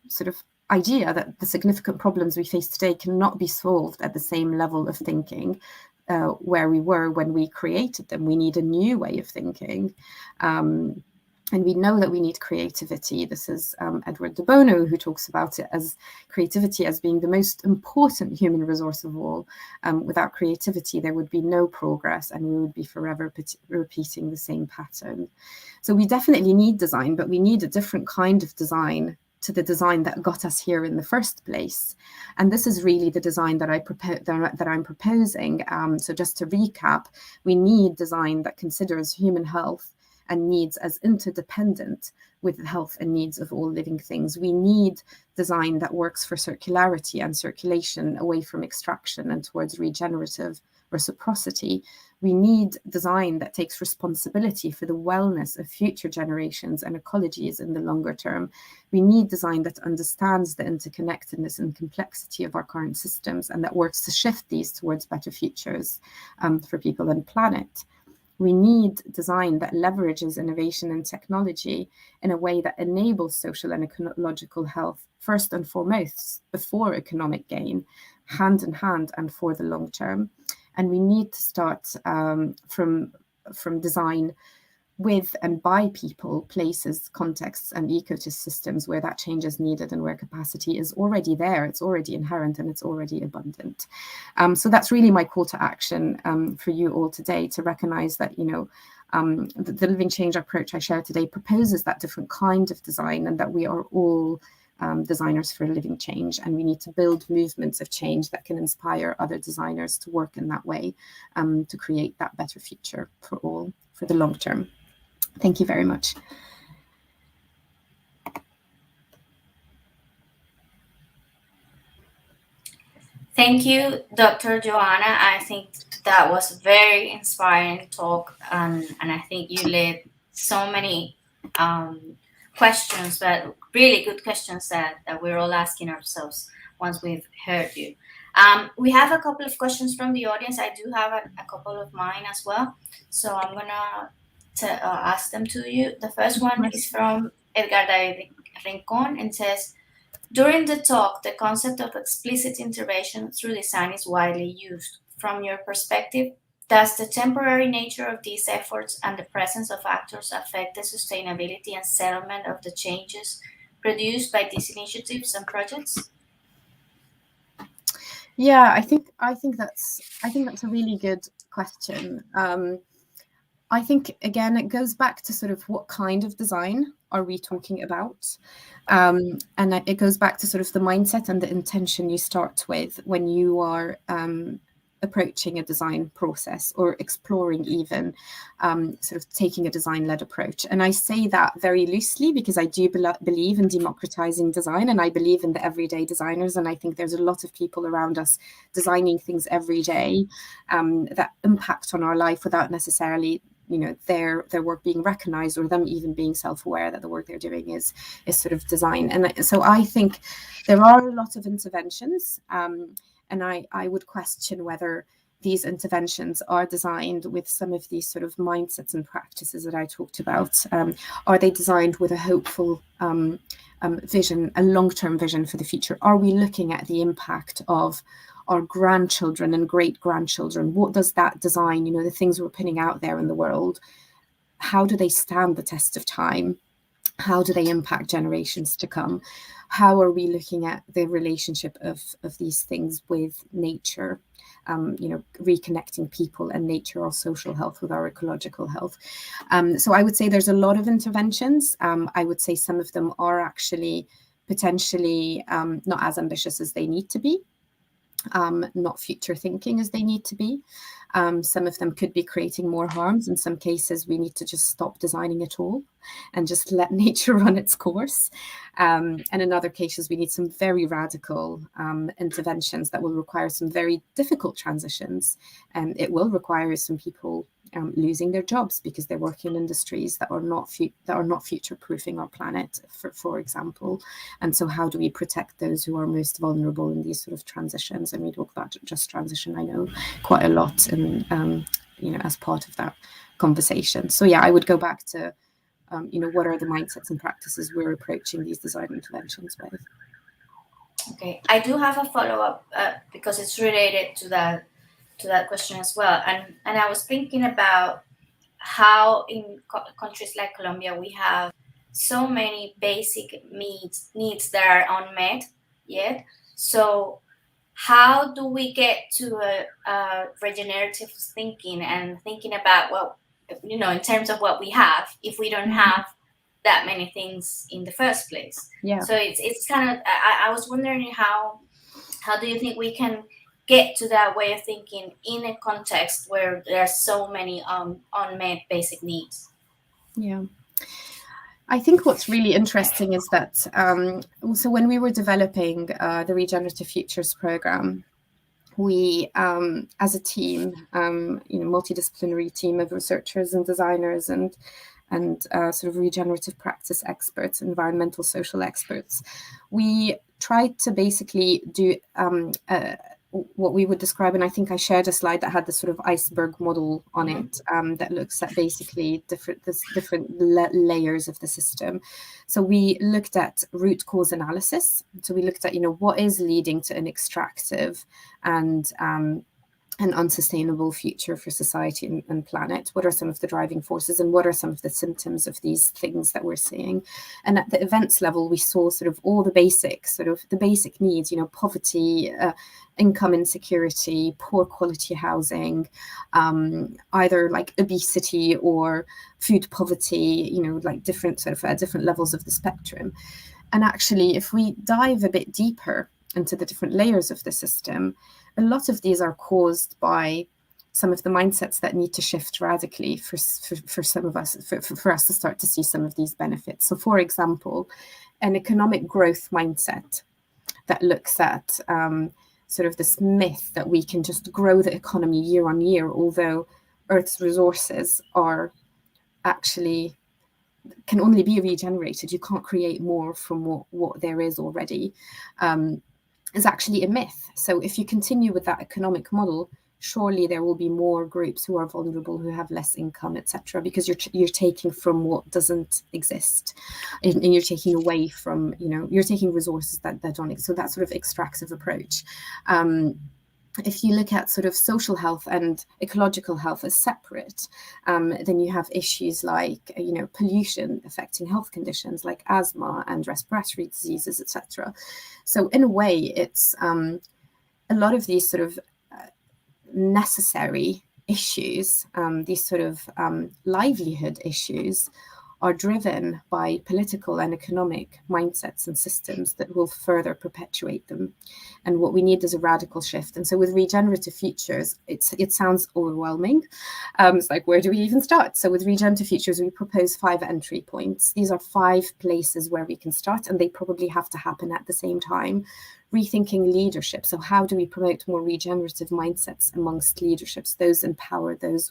sort of idea that the significant problems we face today cannot be solved at the same level of thinking where we were when we created them. We need a new way of thinking. And we know that we need creativity. This is Edward de Bono, who talks about it as creativity as being the most important human resource of all. Without creativity, there would be no progress, and we would be forever repeating the same pattern. So we definitely need design, but we need a different kind of design to the design that got us here in the first place. And this is really the design that I'm proposing. So just to recap, we need design that considers human health and needs as interdependent with the health and needs of all living things. We need design that works for circularity and circulation away from extraction and towards regenerative reciprocity. We need design that takes responsibility for the wellness of future generations and ecologies in the longer term. We need design that understands the interconnectedness and complexity of our current systems and that works to shift these towards better futures for people and planet. We need design that leverages innovation and technology in a way that enables social and ecological health, first and foremost, before economic gain, hand in hand and for the long term. And we need to start from design with and by people, places, contexts, and ecosystems where that change is needed and where capacity is already there, it's already inherent, and it's already abundant. So that's really my call to action for you all today, to recognize that, the living change approach I share today proposes that different kind of design, and that we are all designers for living change, and we need to build movements of change that can inspire other designers to work in that way, to create that better future for all, for the long term. Thank you very much. Thank you, Dr. Joanna. I think that was a very inspiring talk, and I think you led so many questions, but really good questions that we're all asking ourselves once we've heard you. We have a couple of questions from the audience. I do have a couple of mine as well, so I'm gonna ask them to you. The first one is from Edgar David Rincon and says, during the talk, the concept of explicit intervention through design is widely used. From your perspective, does the temporary nature of these efforts and the presence of actors affect the sustainability and settlement of the changes produced by these initiatives and projects? Yeah, I think that's a really good question. I think, again, it goes back to sort of what kind of design are we talking about? And it goes back to sort of the mindset and the intention you start with when you are approaching a design process or exploring even sort of taking a design-led approach. And I say that very loosely because I do believe in democratizing design, and I believe in the everyday designers. And I think there's a lot of people around us designing things every day that impact on our life without necessarily their work being recognized, or them even being self-aware that the work they're doing is sort of design. And so I think there are a lot of interventions, and I would question whether these interventions are designed with some of these sort of mindsets and practices that I talked about. Are they designed with a hopeful vision, a long-term vision for the future? Are we looking at the impact of our grandchildren and great-grandchildren? What does that design, the things we're putting out there in the world, how do they stand the test of time? How do they impact generations to come? How are we looking at the relationship of these things with nature? Reconnecting people and nature, our social health with our ecological health. So I would say there's a lot of interventions. I would say some of them are actually potentially not as ambitious as they need to be, not future thinking as they need to be. Some of them could be creating more harms. In some cases, we need to just stop designing at all and just let nature run its course. And in other cases, we need some very radical interventions that will require some very difficult transitions. And it will require some people losing their jobs because they're working in industries that are not future-proofing our planet, for example. And so how do we protect those who are most vulnerable in these sort of transitions? And we talk about just transition, I know, quite a lot, and as part of that conversation. So yeah, I would go back to what are the mindsets and practices we're approaching these design interventions with. Okay, I do have a follow-up because it's related to that question as well. And I was thinking about how in countries like Colombia, we have so many basic needs that are unmet yet. So how do we get to a regenerative thinking and thinking about, well, in terms of what we have, if we don't have that many things in the first place? Yeah. So it's kind of, I was wondering how do you think we can get to that way of thinking in a context where there are so many unmet basic needs? Yeah. I think what's really interesting is that, so when we were developing the Regenerative Futures program, we, as a team, multidisciplinary team of researchers and designers and sort of regenerative practice experts, environmental social experts, we tried to basically do what we would describe, and I think I shared a slide that had this sort of iceberg model on it that looks at basically different layers of the system. So we looked at root cause analysis. So we looked at, what is leading to an extractive and an unsustainable future for society and planet. What are some of the driving forces, and what are some of the symptoms of these things that we're seeing? And at the events level, we saw sort of all the basic needs, poverty, income insecurity, poor quality housing, either like obesity or food poverty, like different levels of the spectrum. And actually, if we dive a bit deeper into the different layers of the system, a lot of these are caused by some of the mindsets that need to shift radically for some of us, for us to start to see some of these benefits. So, for example, an economic growth mindset that looks at sort of this myth that we can just grow the economy year on year, although Earth's resources are actually can only be regenerated. You can't create more from what there is already. Is actually a myth. So if you continue with that economic model, surely there will be more groups who are vulnerable, who have less income, etc., because you're taking from what doesn't exist, and you're taking away from, you're taking resources that don't exist. So that sort of extractive approach. If you look at sort of social health and ecological health as separate, then you have issues like, pollution affecting health conditions like asthma and respiratory diseases, etc. So in a way, it's a lot of these sort of necessary issues, these sort of livelihood issues, are driven by political and economic mindsets and systems that will further perpetuate them. And what we need is a radical shift. And so with regenerative futures, it sounds overwhelming. It's like, where do we even start? So with regenerative futures, we propose 5 entry points. These are 5 places where we can start, and they probably have to happen at the same time. Rethinking leadership. So how do we promote more regenerative mindsets amongst leaderships, those empower those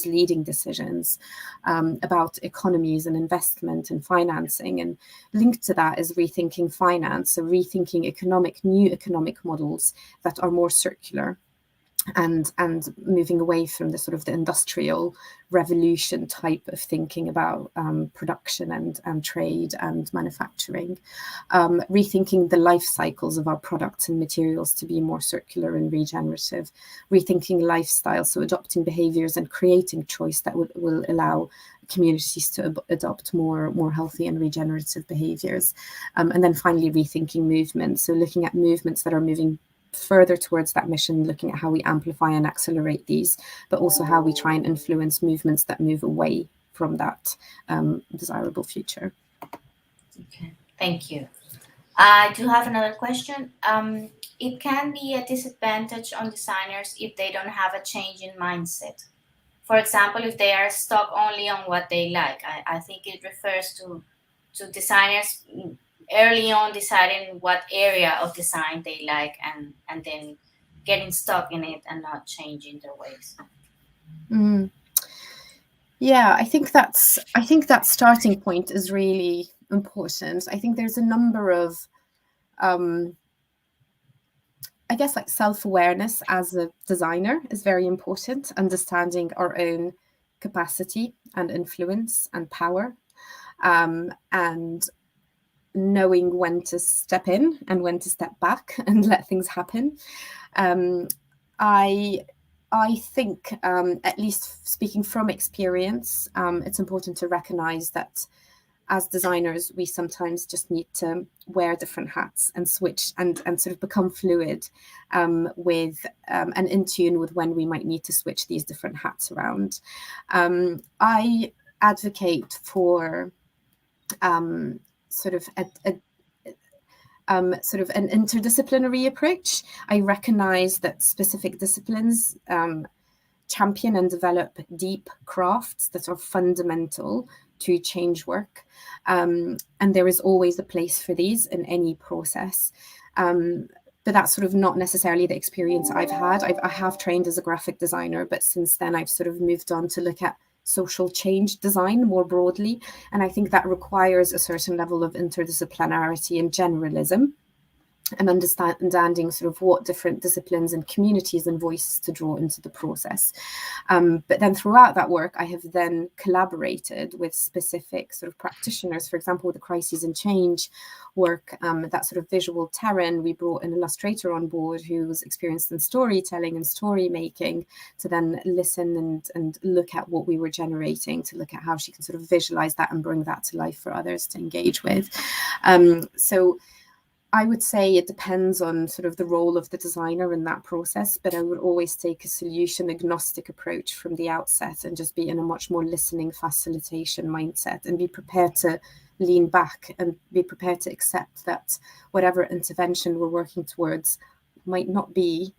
leading decisions, about economies and investment and financing? And linked to that is rethinking finance, so rethinking new economic models that are more circular, and moving away from the sort of the industrial revolution type of thinking about production and trade and manufacturing, rethinking the life cycles of our products and materials to be more circular and regenerative, rethinking lifestyle, so adopting behaviors and creating choice that will allow communities to adopt more healthy and regenerative behaviors, and then finally rethinking movements, so looking at movements that are moving further towards that mission, looking at how we amplify and accelerate these, but also how we try and influence movements that move away from that desirable future. Okay, thank you. I do have another question. It can be a disadvantage on designers if they don't have a change in mindset. For example, if they are stuck only on what they like. I think it refers to designers early on deciding what area of design they like, and then getting stuck in it and not changing their ways. Yeah, I think that starting point is really important. I think there's a number of I guess like self-awareness as a designer is very important, understanding our own capacity and influence and power, and knowing when to step in and when to step back and let things happen. I think, at least speaking from experience, it's important to recognize that as designers, we sometimes just need to wear different hats and switch and sort of become fluid with and in tune with when we might need to switch these different hats around. I advocate for sort of an interdisciplinary approach. I recognize that specific disciplines champion and develop deep crafts that are fundamental to change work. And there is always a place for these in any process. But that's sort of not necessarily the experience I've had. I have trained as a graphic designer, but since then I've sort of moved on to look at social change design more broadly. And I think that requires a certain level of interdisciplinarity and generalism, and understanding sort of what different disciplines and communities and voices to draw into the process. But then throughout that work, I have then collaborated with specific sort of practitioners. For example, with the crises and change work, that sort of visual terrain, we brought an illustrator on board who was experienced in storytelling and story making to then listen and look at what we were generating, to look at how she can sort of visualize that and bring that to life for others to engage with. So I would say it depends on sort of the role of the designer in that process, but I would always take a solution agnostic approach from the outset and just be in a much more listening facilitation mindset, and be prepared to lean back and be prepared to accept that whatever intervention we're working towards might not be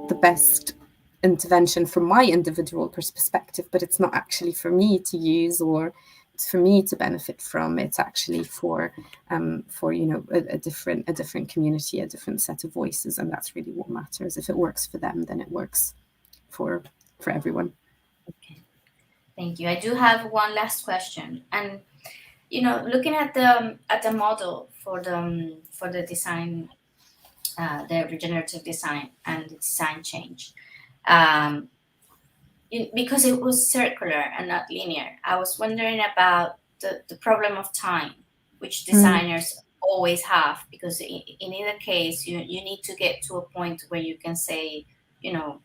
the best intervention from my individual perspective, but it's not actually for me to use or for me to benefit from. It's actually for you know, a different community, a different set of voices, and that's really what matters. If it works for them, then it works for everyone. Okay, thank you. I do have one last question, and you know, looking at the model for the design, the regenerative design and the design change. Because it was circular and not linear, I was wondering about the problem of time, which designers always have, because in either case, you need to get to a point where you can say, you know,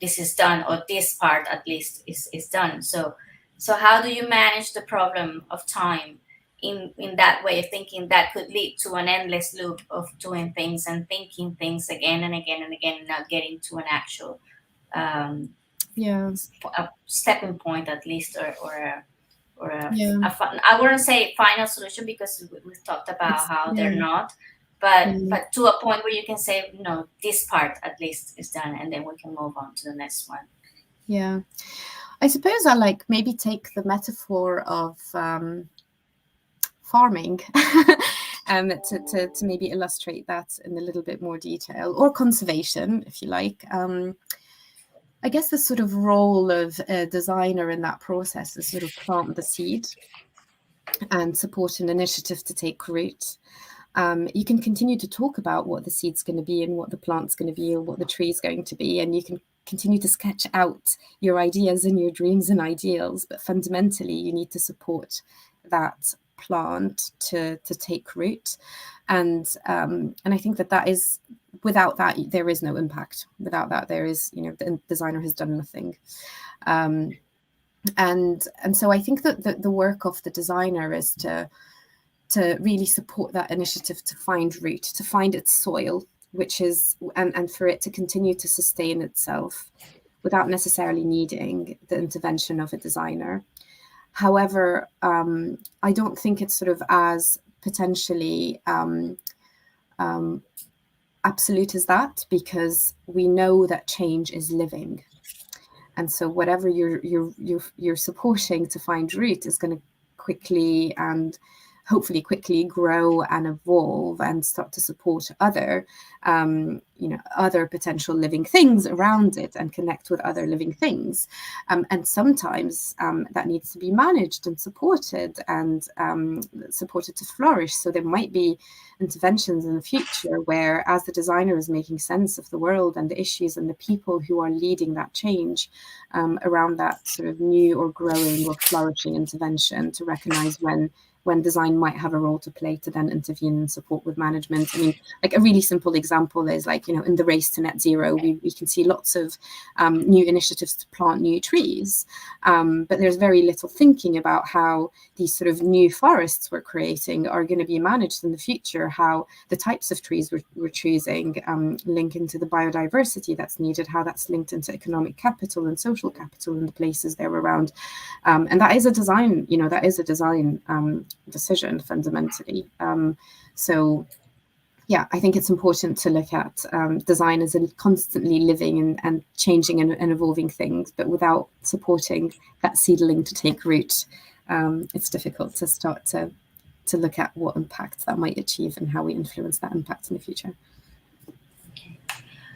this is done, or this part at least is done. So how do you manage the problem of time in that way of thinking that could lead to an endless loop of doing things and thinking things again and again and again, and not getting to an actual a stepping point at least, or I wouldn't say final solution, because we've talked about how they're not, but to a point where you can say, no, this part at least is done, and then we can move on to the next one. Yeah, I suppose I like maybe take the metaphor of farming to maybe illustrate that in a little bit more detail, or conservation, if you like. I guess the sort of role of a designer in that process is sort of plant the seed and support an initiative to take root. You can continue to talk about what the seed's going to be and what the plant's going to be or what the tree's going to be, and you can continue to sketch out your ideas and your dreams and ideals, but fundamentally you need to support that plant to take root. And I think that is, without that there is no impact. Without that there is, the designer has done nothing. And so I think that the work of the designer is to really support that initiative to find root, to find its soil, which is, and for it to continue to sustain itself without necessarily needing the intervention of a designer. However, I don't think it's sort of as potentially absolute as that, because we know that change is living. And so whatever you're supporting to find root is going to quickly and hopefully quickly grow and evolve and start to support other potential living things around it and connect with other living things. And sometimes that needs to be managed and supported to flourish. So there might be interventions in the future where, as the designer is making sense of the world and the issues and the people who are leading that change around that sort of new or growing or flourishing intervention, to recognize when design might have a role to play to then intervene and support with management. I mean, like a really simple example is like, in the race to net zero, we can see lots of new initiatives to plant new trees, but there's very little thinking about how these sort of new forests we're creating are going to be managed in the future, how the types of trees we're choosing link into the biodiversity that's needed, how that's linked into economic capital and social capital in the places they're around. And that is a design, decision fundamentally. So yeah, I think it's important to look at design as a constantly living and changing and evolving things, but without supporting that seedling to take root, it's difficult to start to look at what impact that might achieve and how we influence that impact in the future.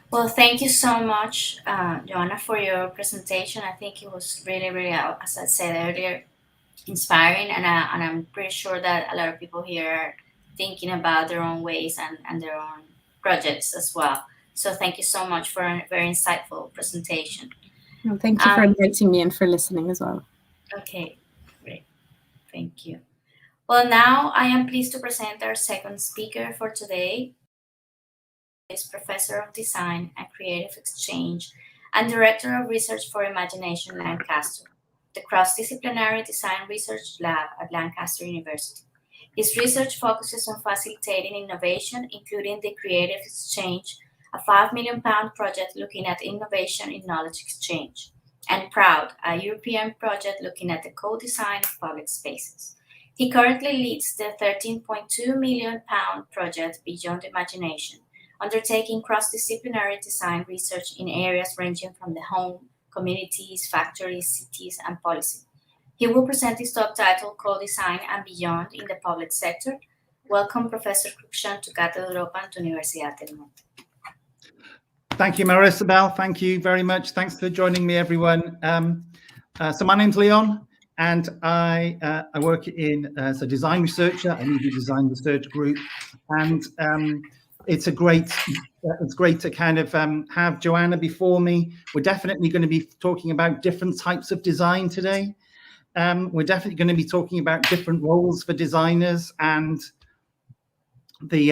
Well, thank you so much, Joanna, for your presentation. I think it was really, really, as I said earlier, inspiring, and I'm pretty sure that a lot of people here are thinking about their own ways and their own projects as well. So thank you so much for a very insightful presentation. Well, thank you for inviting me and for listening as well. Okay, great. Thank you. Well, now I am pleased to present our second speaker for today. Is Professor of Design and Creative Exchange and Director of Research for Imagination, Lancaster, the cross-disciplinary design research lab at Lancaster University. His research focuses on facilitating innovation, including the Creative Exchange, a £5 million project looking at innovation in knowledge exchange, and Proud, a European project looking at the co-design of public spaces. He currently leads the £13.2 million project Beyond Imagination, undertaking cross-disciplinary design research in areas ranging from the home, communities, factories, cities, and policy. He will present his talk titled Co-Design and Beyond in the Public Sector. Welcome, Professor Cruikshank, to Cátedra Europa and to Universidad del Norte. Thank you, Marisabel. Thank you very much. Thanks for joining me, everyone. So my name's Leon, and I work as a design researcher. I lead the design research group, and it's great to kind of have Joanna before me. We're definitely going to be talking about different types of design today. We're definitely going to be talking about different roles for designers, and the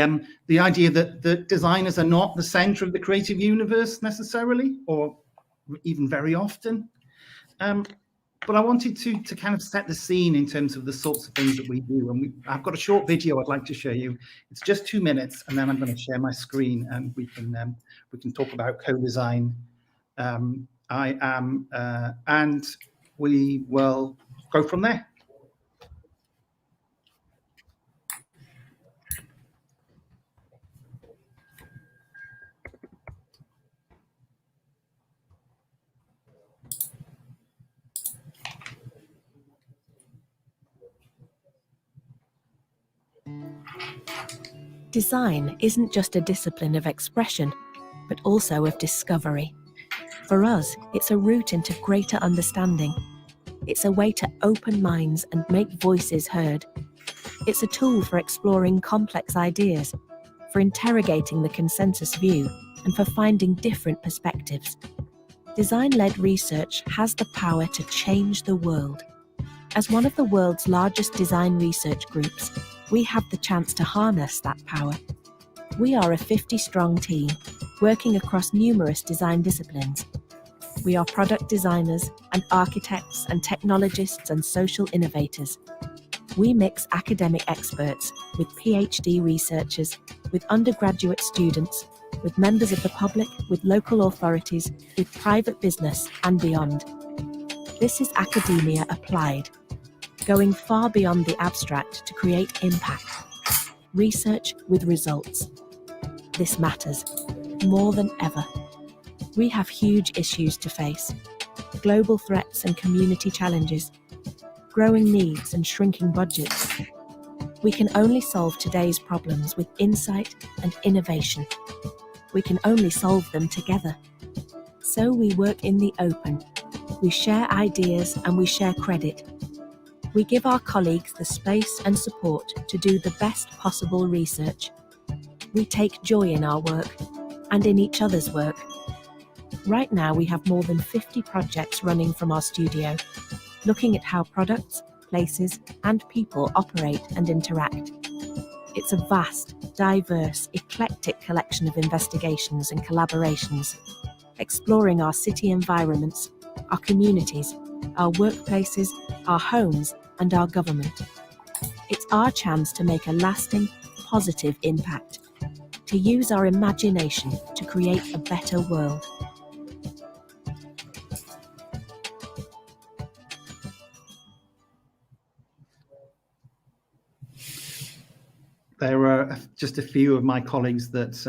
idea that designers are not the center of the creative universe necessarily, or even very often. But I wanted to kind of set the scene in terms of the sorts of things that we do. And I've got a short video I'd like to show you. It's just 2 minutes, and then I'm going to share my screen, and we can talk about co-design. And we will go from there. Design isn't just a discipline of expression, but also of discovery. For us, it's a route into greater understanding. It's a way to open minds and make voices heard. It's a tool for exploring complex ideas, for interrogating the consensus view, and for finding different perspectives. Design-led research has the power to change the world. As one of the world's largest design research groups, we have the chance to harness that power. We are a 50-strong team, working across numerous design disciplines. We are product designers and architects and technologists and social innovators. We mix academic experts with PhD researchers, with undergraduate students, with members of the public, with local authorities, with private business and beyond. This is academia applied, going far beyond the abstract to create impact. Research with results. This matters more than ever. We have huge issues to face: global threats and community challenges, growing needs and shrinking budgets. We can only solve today's problems with insight and innovation. We can only solve them together. So we work in the open. We share ideas and we share credit. We give our colleagues the space and support to do the best possible research. We take joy in our work and in each other's work. Right now we have more than 50 projects running from our studio, looking at how products, places, and people operate and interact. It's a vast, diverse, eclectic collection of investigations and collaborations, exploring our city environments, our communities, our workplaces, our homes, and our government. It's our chance to make a lasting, positive impact, to use our imagination to create a better world. There are just a few of my colleagues that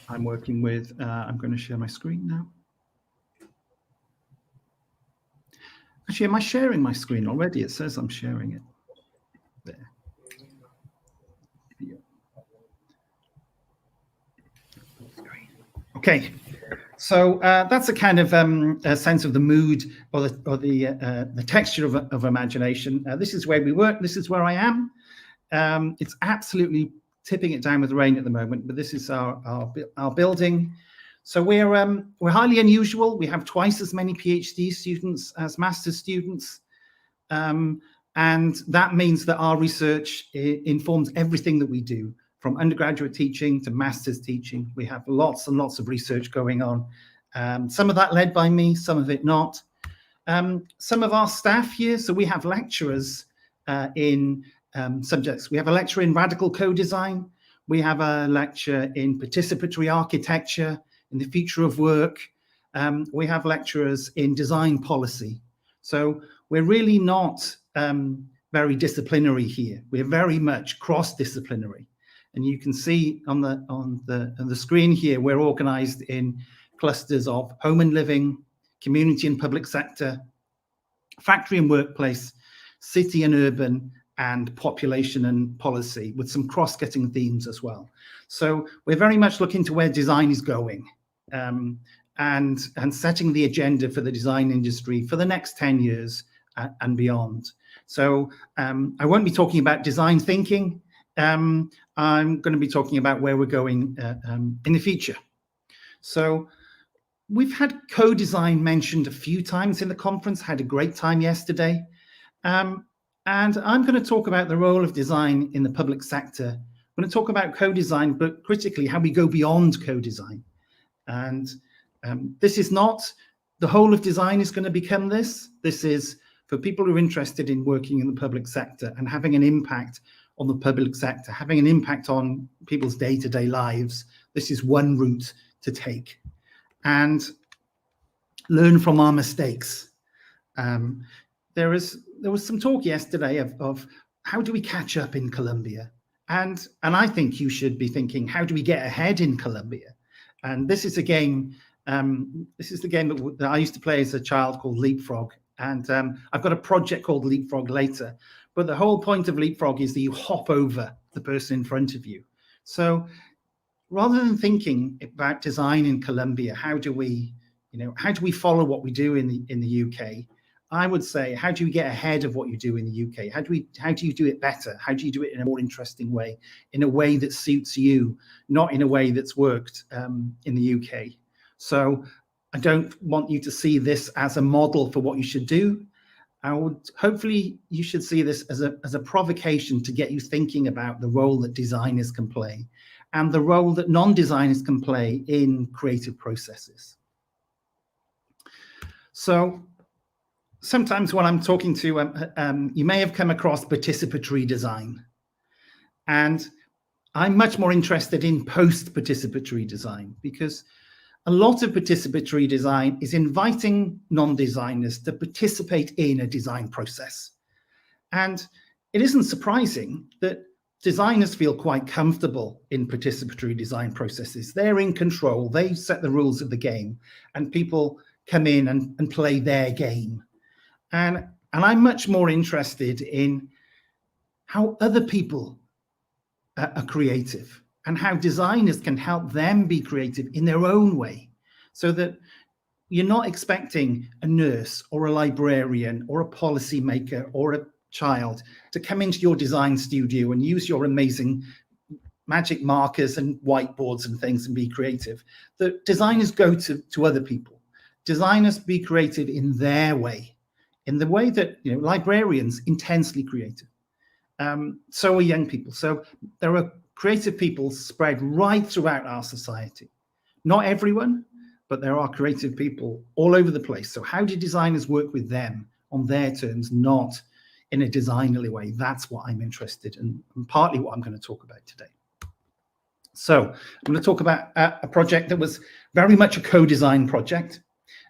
I'm working with. I'm going to share my screen now. Actually, am I sharing my screen already? It says I'm sharing it. There. Okay. So that's a kind of a sense of the mood or the texture of imagination. This is where we work. This is where I am. It's absolutely tipping it down with rain at the moment, but this is our building. So we're highly unusual. We have twice as many PhD students as master's students, and that means that our research informs everything that we do. From undergraduate teaching to master's teaching, we have lots and lots of research going on. Some of that led by me, some of it not. Some of our staff here, so we have lecturers in subjects. We have a lecturer in radical co-design. We have a lecture in participatory architecture, in the future of work. We have lecturers in design policy. So we're really not very disciplinary here. We're very much cross-disciplinary. And you can see on the screen here, we're organized in clusters of home and living, community and public sector, factory and workplace, city and urban, and population and policy, with some cross-cutting themes as well. So we're very much looking to where design is going, and setting the agenda for the design industry for the next 10 years and beyond. So I won't be talking about design thinking. I'm going to be talking about where we're going in the future. So we've had co-design mentioned a few times in the conference, had a great time yesterday. And I'm going to talk about the role of design in the public sector. I'm going to talk about co-design, but critically how we go beyond co-design. And this is not the whole of design is going to become this. This is for people who are interested in working in the public sector and having an impact on the public sector, having an impact on people's day-to-day lives. This is one route to take, and learn from our mistakes. There was some talk yesterday of how do we catch up in Colombia, and I think you should be thinking, how do we get ahead in Colombia? And this is a game. This is the game that I used to play as a child called Leapfrog, and I've got a project called Leapfrog later. But the whole point of leapfrog is that you hop over the person in front of you. So rather than thinking about design in Colombia, how do we follow what we do in the UK? I would say, how do you get ahead of what you do in the UK? How do you do it better? How do you do it in a more interesting way, in a way that suits you, not in a way that's worked in the UK? So I don't want you to see this as a model for what you should do. Hopefully you should see this as a provocation to get you thinking about the role that designers can play and the role that non-designers can play in creative processes. So sometimes when I'm talking to, you may have come across participatory design. And I'm much more interested in post-participatory design, because a lot of participatory design is inviting non-designers to participate in a design process. And it isn't surprising that designers feel quite comfortable in participatory design processes. They're in control, they set the rules of the game, and people come in and play their game. And I'm much more interested in how other people are creative and how designers can help them be creative in their own way, so that you're not expecting a nurse or a librarian or a policymaker or a child to come into your design studio and use your amazing magic markers and whiteboards and things and be creative. The designers go to other people. Designers be creative in their way, in the way that, you know, librarians intensely creative. So are young people. So there are creative people spread right throughout our society. Not everyone, but there are creative people all over the place. So how do designers work with them on their terms, not in a designerly way? That's what I'm interested in, and partly what I'm going to talk about today. So I'm going to talk about a project that was very much a co-design project.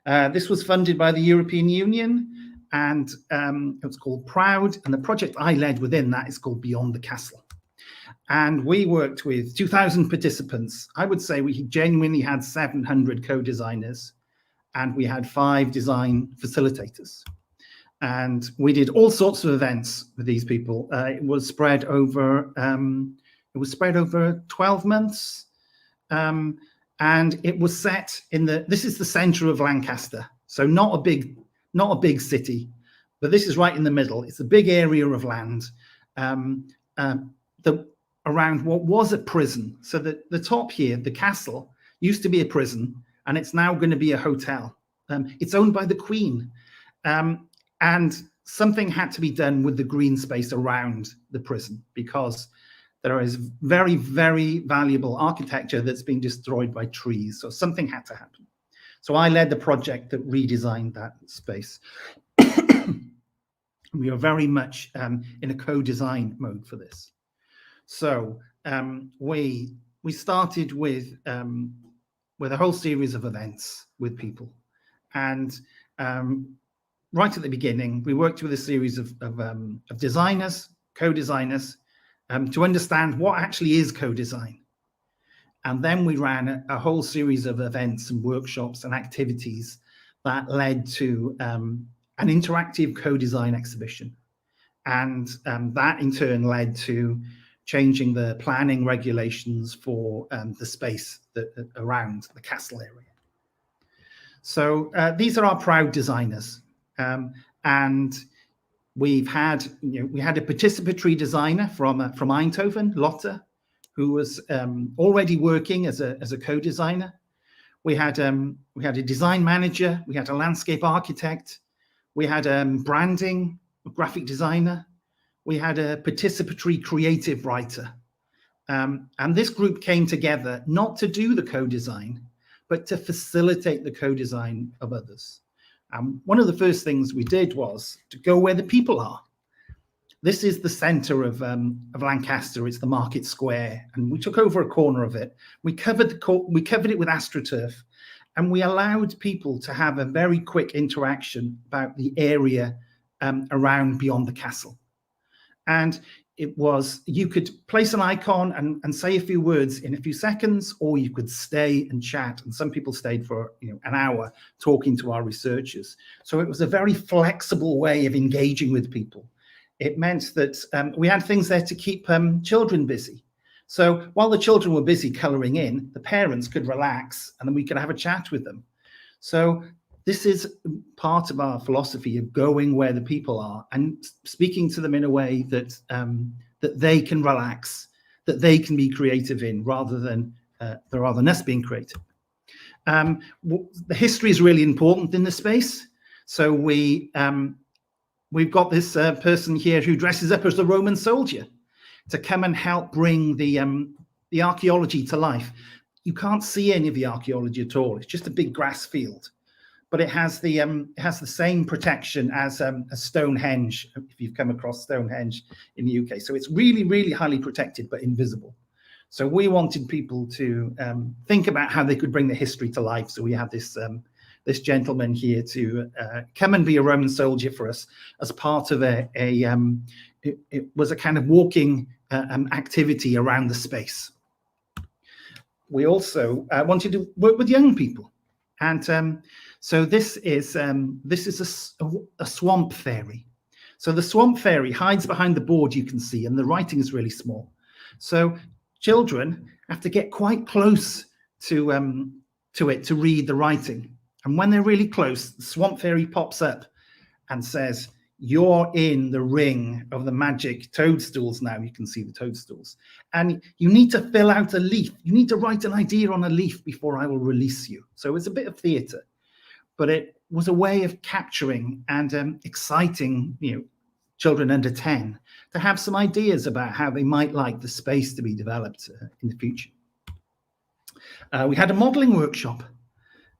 This was funded by the European Union, and it was called PROUD, and the project I led within that is called Beyond the Castle. And we worked with 2,000 participants. I would say we genuinely had 700 co-designers, and we had 5 design facilitators. And we did all sorts of events with these people. It was spread over 12 months, and it was set in this is the center of Lancaster, so not a big city, but this is right in the middle. It's a big area of land around what was a prison. So the top here, the castle, used to be a prison, and it's now going to be a hotel. It's owned by the Queen, and something had to be done with the green space around the prison, because there is very, very valuable architecture that's being destroyed by trees. So something had to happen. So I led the project that redesigned that space. We are very much in a co-design mode for this. So we started with a whole series of events with people, and right at the beginning, we worked with a series of designers, co-designers, to understand what actually is co-design. And then we ran a whole series of events and workshops and activities that led to an interactive co-design exhibition. And that in turn led to changing the planning regulations for the space around the castle area. So these are our proud designers. And we had a participatory designer from Eindhoven, Lotte, who was already working as a co-designer. We had a design manager, we had a landscape architect, we had branding, a graphic designer, we had a participatory creative writer. And this group came together not to do the co-design, but to facilitate the co-design of others. One of the first things we did was to go where the people are. This is the center of Lancaster. It's the market square, and we took over a corner of it. We covered it with AstroTurf, and we allowed people to have a very quick interaction about the area around Beyond the Castle. And it was, you could place an icon and say a few words in a few seconds, or you could stay and chat. And some people stayed for an hour talking to our researchers. So it was a very flexible way of engaging with people. it meant that we had things there to keep children busy. So while the children were busy colouring in, the parents could relax and then we could have a chat with them. So this is part of our philosophy of going where the people are and speaking to them in a way that that they can relax, that they can be creative in, rather than us being creative. The history is really important in this space. So we've got this person here who dresses up as a Roman soldier to come and help bring the archaeology to life. You can't see any of the archaeology at all. It's just a big grass field, but it has the same protection as Stonehenge, if you've come across Stonehenge in the UK. So it's really, really highly protected, but invisible. So we wanted people to think about how they could bring the history to life. So we had this gentleman here to come and be a Roman soldier for us as part of it was a kind of walking activity around the space. We also wanted to work with young people, and so this is a swamp fairy. So the swamp fairy hides behind the board you can see, and the writing is really small. So children have to get quite close to it to read the writing. And when they're really close, the swamp fairy pops up and says, "You're in the ring of the magic toadstools now." You can see the toadstools. And you need to fill out a leaf. You need to write an idea on a leaf before I will release you. So it's a bit of theatre, but it was a way of capturing and exciting, children under 10 to have some ideas about how they might like the space to be developed in the future. We had a modelling workshop.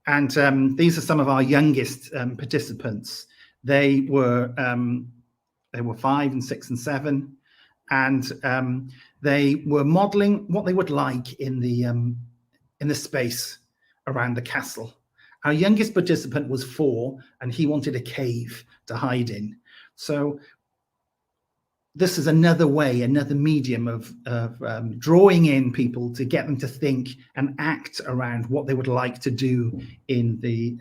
And these are some of our youngest participants. They were 5 and 6 and 7, and they were modelling what they would like in the space around the castle. Our youngest participant was 4, and he wanted a cave to hide in. So this is another way, another medium of drawing in people to get them to think and act around what they would like to do in the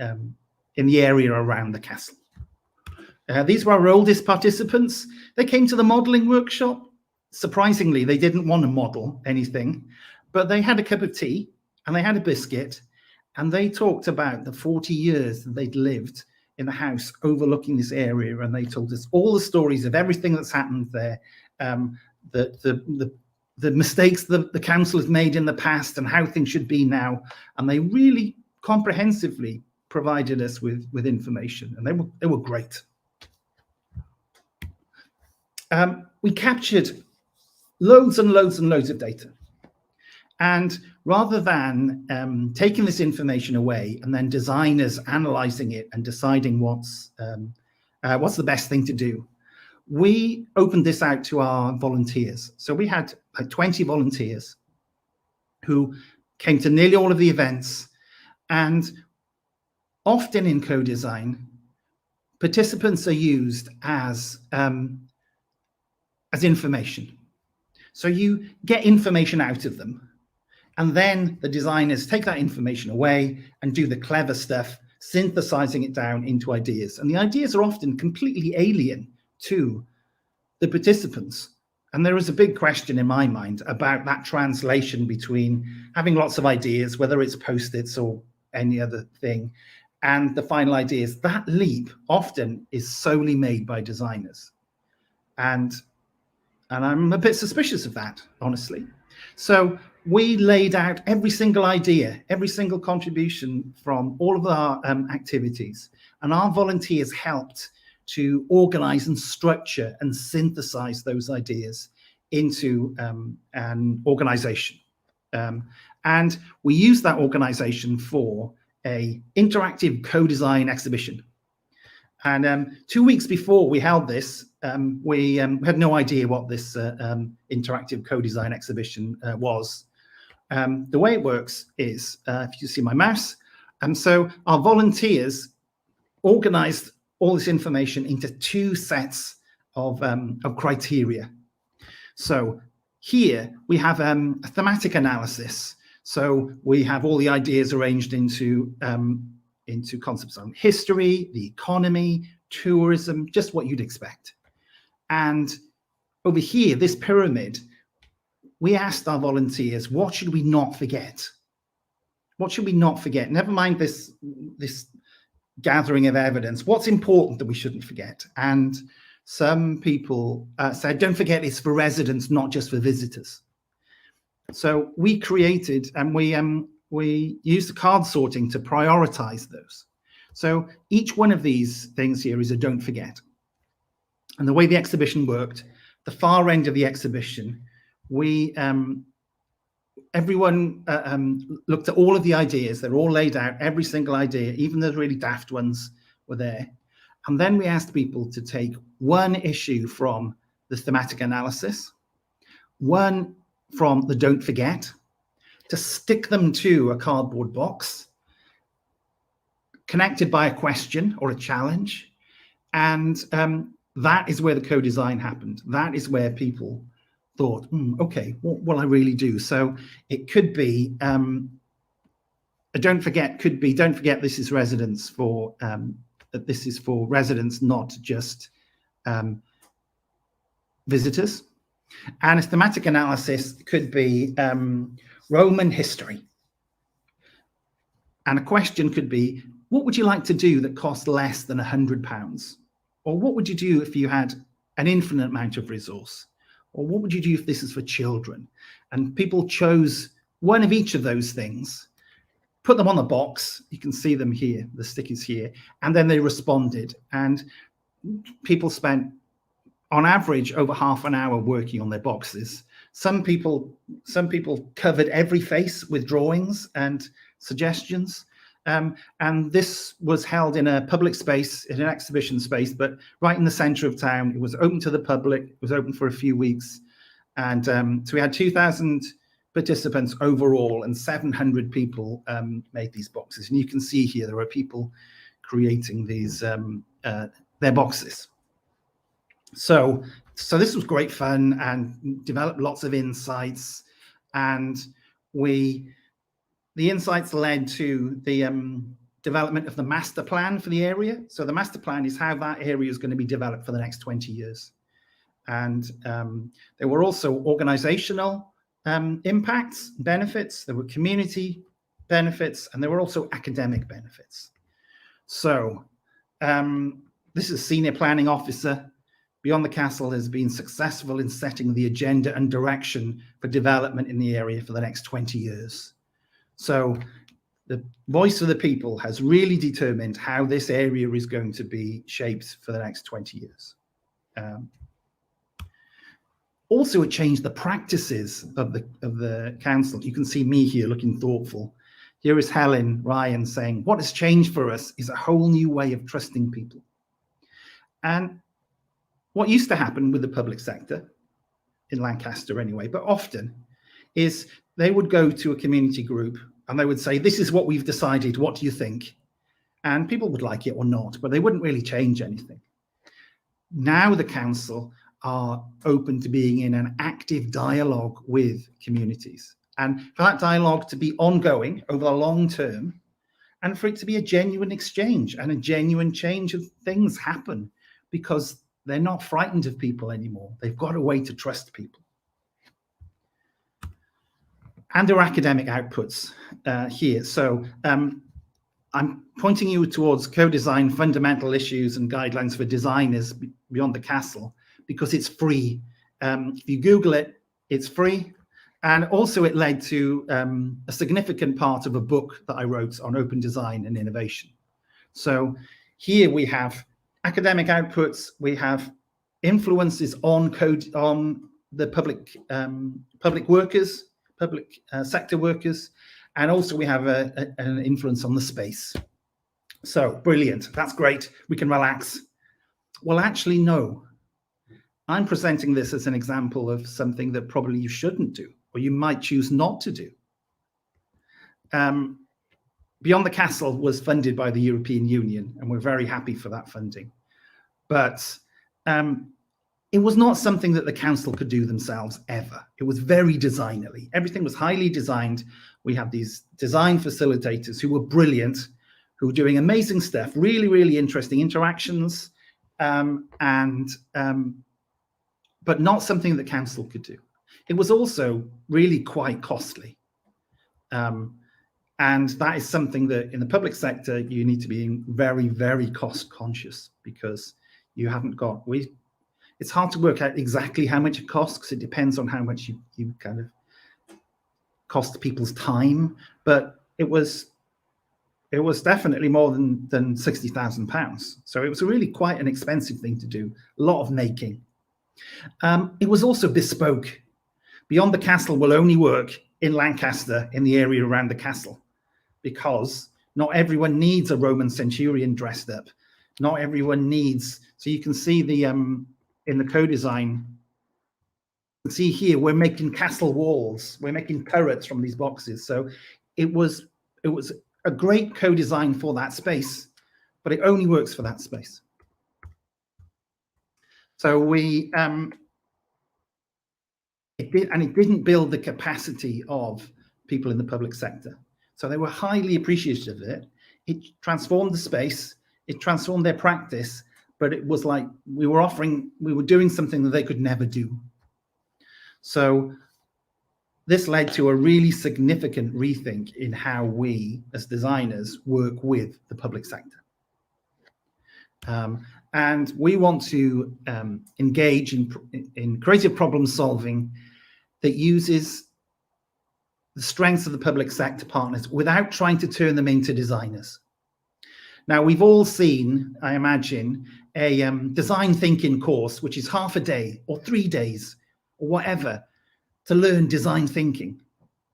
area around the castle. These were our oldest participants. They came to the modelling workshop. Surprisingly, they didn't want to model anything, but they had a cup of tea and they had a biscuit, and they talked about the 40 years that they'd lived in the house overlooking this area, and they told us all the stories of everything that's happened there, the mistakes the council has made in the past and how things should be now, and they really comprehensively provided us with information, and they were great. We captured loads and loads and loads of data, and rather than taking this information away and then designers analyzing it and deciding what's the best thing to do, we opened this out to our volunteers. So we had like 20 volunteers who came to nearly all of the events, and often in co-design, participants are used as information. So you get information out of them, and then the designers take that information away and do the clever stuff, synthesizing it down into ideas. And the ideas are often completely alien to the participants. And there is a big question in my mind about that translation between having lots of ideas, whether it's Post-its or any other thing, and the final ideas. That leap often is solely made by designers. And I'm a bit suspicious of that, honestly. So we laid out every single idea, every single contribution from all of our activities, and our volunteers helped to organize and structure and synthesize those ideas into an organization. And we used that organization for an interactive co-design exhibition. And 2 weeks before we held this, we had no idea what this interactive co-design exhibition was. The way it works is, if you see my mouse, so our volunteers organized all this information into 2 sets of criteria. So here we have a thematic analysis. So we have all the ideas arranged into concepts on history, the economy, tourism, just what you'd expect. And over here, this pyramid, we asked our volunteers, what should we not forget? What should we not forget? Never mind this gathering of evidence. What's important that we shouldn't forget? And some people said, don't forget, it's for residents, not just for visitors. So we created, and we used the card sorting to prioritize those. So each one of these things here is a don't forget. And the way the exhibition worked, the far end of the exhibition, everyone looked at all of the ideas. They're all laid out, every single idea, even the really daft ones were there. And then we asked people to take one issue from the thematic analysis, one from the don't forget, to stick them to a cardboard box, connected by a question or a challenge. And that is where the co-design happened. That is where people thought, okay, what will I really do? So it could be, a don't forget could be, don't forget this is residents for, this is for residents, not just visitors. And a thematic analysis could be Roman history. And a question could be, what would you like to do that costs less than £100? Or what would you do if you had an infinite amount of resource? Or what would you do if this is for children? And people chose one of each of those things, put them on the box. You can see them here, the stickers here, and then they responded. And people spent, on average, over half an hour working on their boxes. Some people covered every face with drawings and suggestions. And this was held in a public space, in an exhibition space, but right in the center of town. It was open to the public. It was open for a few weeks. And so we had 2,000 participants overall, and 700 people made these boxes. And you can see here, there are people creating these, their boxes. So this was great fun and developed lots of insights. And the insights led to the development of the master plan for the area. So the master plan is how that area is going to be developed for the next 20 years. And there were also organizational impacts, benefits, there were community benefits, and there were also academic benefits. So this is Senior Planning Officer. Beyond the Castle has been successful in setting the agenda and direction for development in the area for the next 20 years. So the voice of the people has really determined how this area is going to be shaped for the next 20 years. Also, it changed the practices of the council. You can see me here looking thoughtful. Here is Helen Ryan saying, what has changed for us is a whole new way of trusting people. And what used to happen with the public sector, in Lancaster anyway, but often, is they would go to a community group and they would say, this is what we've decided, what do you think? And people would like it or not, but they wouldn't really change anything. Now the council are open to being in an active dialogue with communities, and for that dialogue to be ongoing over the long term, and for it to be a genuine exchange and a genuine change of things happen, because they're not frightened of people anymore. They've got a way to trust people. And there are academic outputs here. So I'm pointing you towards co-design fundamental issues and guidelines for designers beyond the castle, because it's free. If you Google it, it's free. And also it led to a significant part of a book that I wrote on open design and innovation. So here we have academic outputs, we have influences on code, on the public workers, public sector workers, and also we have an influence on the space. So brilliant, that's great, we can relax. Well, actually, no. I'm presenting this as an example of something that probably you shouldn't do, or you might choose not to do. Beyond the Castle was funded by the European Union, and we're very happy for that funding. But it was not something that the council could do themselves ever. It was very designerly. Everything was highly designed. We had these design facilitators who were brilliant, who were doing amazing stuff, really, really interesting interactions, and but not something that council could do. It was also really quite costly. And that is something that in the public sector, you need to be very, very cost conscious, because you haven't got, it's hard to work out exactly how much it costs, because it depends on how much you kind of cost people's time, but it was definitely more than £60,000. So it was really quite an expensive thing to do, a lot of making. It was also bespoke. Beyond the Castle will only work in Lancaster, in the area around the castle, because not everyone needs a Roman centurion dressed up. Not everyone needs, so you can see the in the co-design, you can see here we're making castle walls, we're making turrets from these boxes. So it was a great co-design for that space, but it only works for that space. So it didn't build the capacity of people in the public sector. So they were highly appreciative of it. It transformed the space, it transformed their practice, but it was like we were doing something that they could never do. So this led to a really significant rethink in how we as designers work with the public sector. And we want to engage in creative problem solving that uses the strengths of the public sector partners without trying to turn them into designers. Now, we've all seen, I imagine, a design thinking course, which is half a day or 3 days or whatever, to learn design thinking.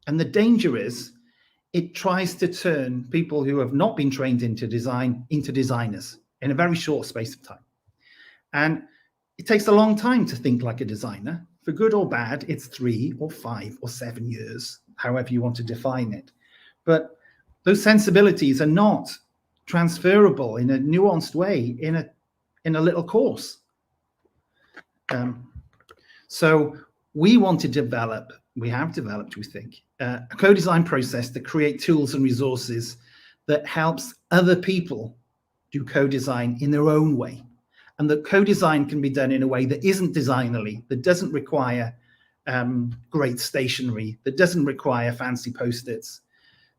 And the danger is it tries to turn people who have not been trained into design into designers in a very short space of time. And it takes a long time to think like a designer. For good or bad, it's 3 or 5 or 7 years, however you want to define it. But those sensibilities are not transferable in a nuanced way in a little course. So we want to develop, we have developed, we think, a co-design process to create tools and resources that helps other people do co-design in their own way. And that co-design can be done in a way that isn't designerly, that doesn't require great stationery, that doesn't require fancy post-its,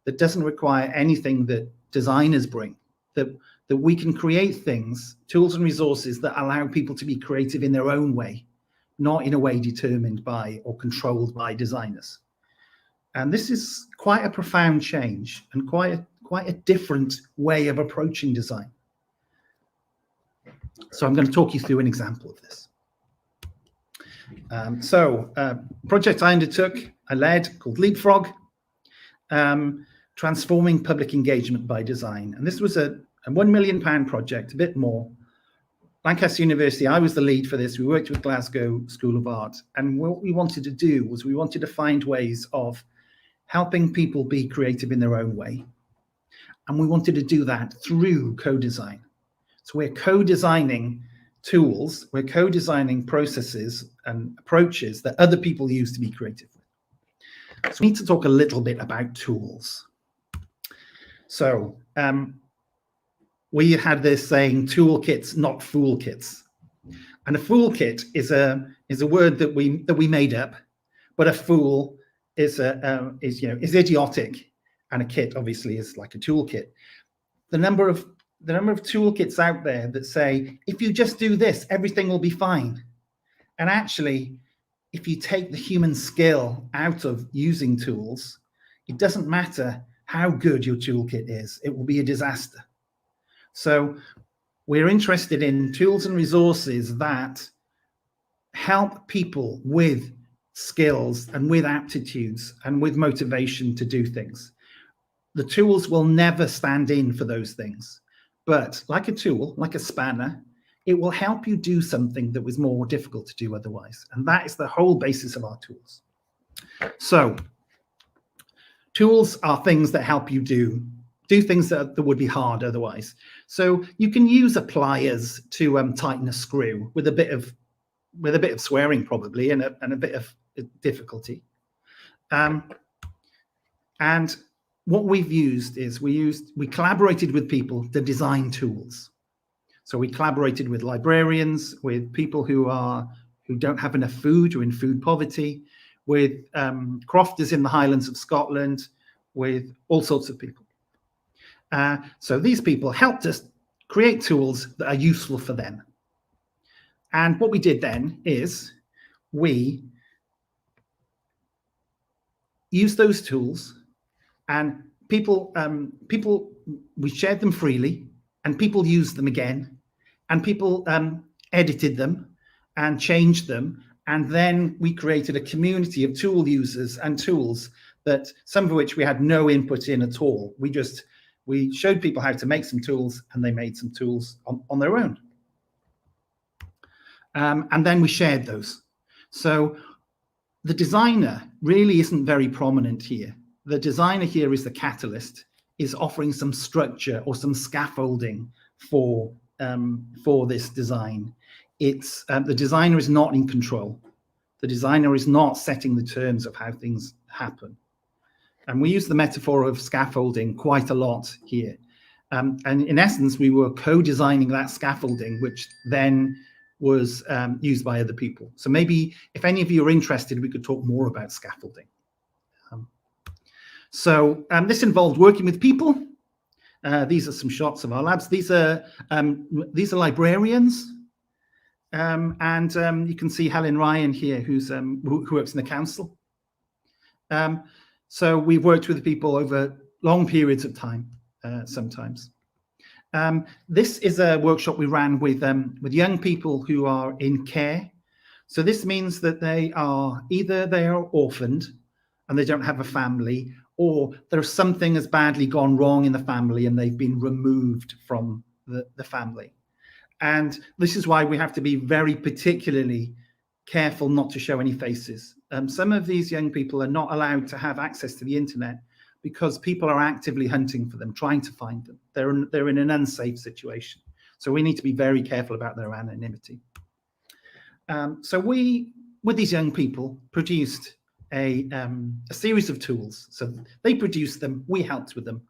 that doesn't require anything that designers bring, that we can create things, tools and resources that allow people to be creative in their own way, not in a way determined by or controlled by designers. And this is quite a profound change and quite a different way of approaching design. So I'm going to talk you through an example of this. Project I undertook, I led, called Leapfrog, transforming public engagement by design. And this was a £1 million project, a bit more. Lancaster University, I was the lead for this. We worked with Glasgow School of Art. And what we wanted to do was we wanted to find ways of helping people be creative in their own way. And we wanted to do that through co-design. So we're co-designing tools, we're co-designing processes and approaches that other people use to be creative with. So we need to talk a little bit about tools. So we had this saying, toolkits, not fool kits. And a fool kit is a word that we made up, but a fool is idiotic, and a kit obviously is like a toolkit. The number of toolkits out there that say, if you just do this, everything will be fine. And actually, if you take the human skill out of using tools, it doesn't matter how good your toolkit is, it will be a disaster. So we're interested in tools and resources that help people with skills and with aptitudes and with motivation to do things. The tools will never stand in for those things. But like a tool, like a spanner, it will help you do something that was more difficult to do otherwise. And that is the whole basis of our tools. So tools are things that help you do things that would be hard otherwise. So you can use a pliers to tighten a screw with a bit of swearing probably and a bit of difficulty. And what we've used is we collaborated with people to design tools. So we collaborated with librarians, with people who who don't have enough food, who are in food poverty, with crofters in the Highlands of Scotland, with all sorts of people. So these people helped us create tools that are useful for them. And what we did then is we used those tools, and people, we shared them freely, and people used them again, and people edited them and changed them. And then we created a community of tool users and tools that some of which we had no input in at all. We showed people how to make some tools, and they made some tools on their own. And then we shared those. So the designer really isn't very prominent here. The designer here is the catalyst, is offering some structure or some scaffolding for this design. It's the designer is not in control. The designer is not setting the terms of how things happen. And we use the metaphor of scaffolding quite a lot here. And in essence, we were co-designing that scaffolding, which then was used by other people. So maybe if any of you are interested, we could talk more about scaffolding. So this involved working with people. These are some shots of our labs. These are librarians. You can see Helen Ryan here, who works in the council. So we've worked with people over long periods of time, sometimes. This is a workshop we ran with young people who are in care. So this means that they are orphaned and they don't have a family, or there's something has badly gone wrong in the family and they've been removed from the family. And this is why we have to be very particularly careful not to show any faces. Some of these young people are not allowed to have access to the internet because people are actively hunting for them, trying to find them. They're in an unsafe situation. So we need to be very careful about their anonymity. So we, with these young people, produced a series of tools. So they produced them, we helped with them.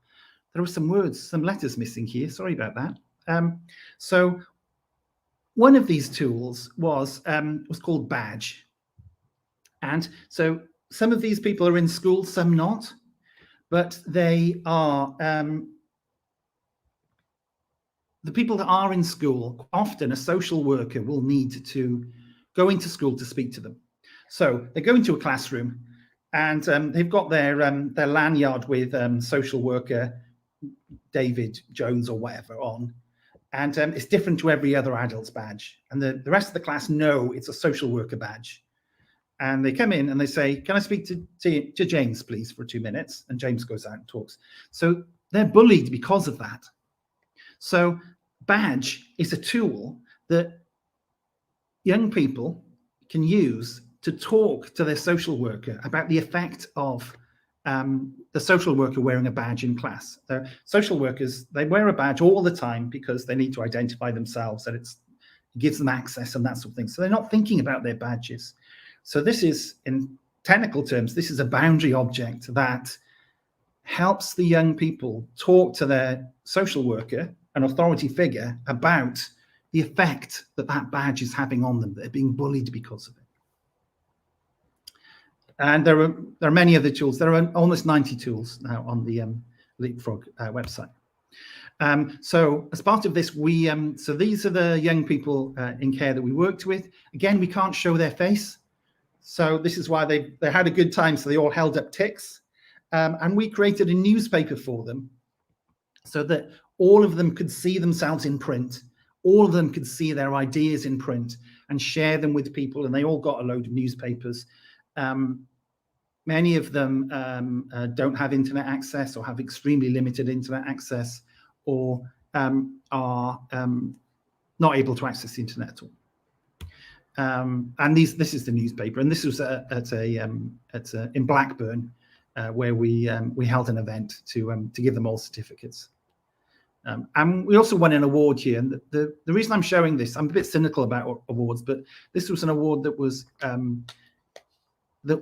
There were some letters missing here, sorry about that. So one of these tools was called Badge. And so some of these people are in school, some not, but they are, the people that are in school, often a social worker will need to go into school to speak to them. So they go into a classroom and they've got their lanyard with social worker David Jones or whatever on. And it's different to every other adult's badge. And the rest of the class know it's a social worker badge. And they come in and they say, can I speak to James, please, for 2 minutes? And James goes out and talks. So they're bullied because of that. So Badge is a tool that young people can use to talk to their social worker about the effect of the social worker wearing a badge in class. Social workers, they wear a badge all the time because they need to identify themselves, and it gives them access and that sort of thing. So they're not thinking about their badges. So this is, in technical terms, this is a boundary object that helps the young people talk to their social worker, an authority figure, about the effect that that badge is having on them. They're being bullied because of it. And there are many other tools. There are almost 90 tools now on the Leapfrog website. So as part of this, so these are the young people in care that we worked with. Again, we can't show their face. So this is why they had a good time. So they all held up ticks. And we created a newspaper for them so that all of them could see themselves in print. All of them could see their ideas in print and share them with people. And they all got a load of newspapers. Many of them don't have internet access or have extremely limited internet access, or are not able to access the internet at all. And this is the newspaper, and this was in Blackburn, where we held an event to give them all certificates. And we also won an award here. And the reason I'm showing this, I'm a bit cynical about awards, but this was an award that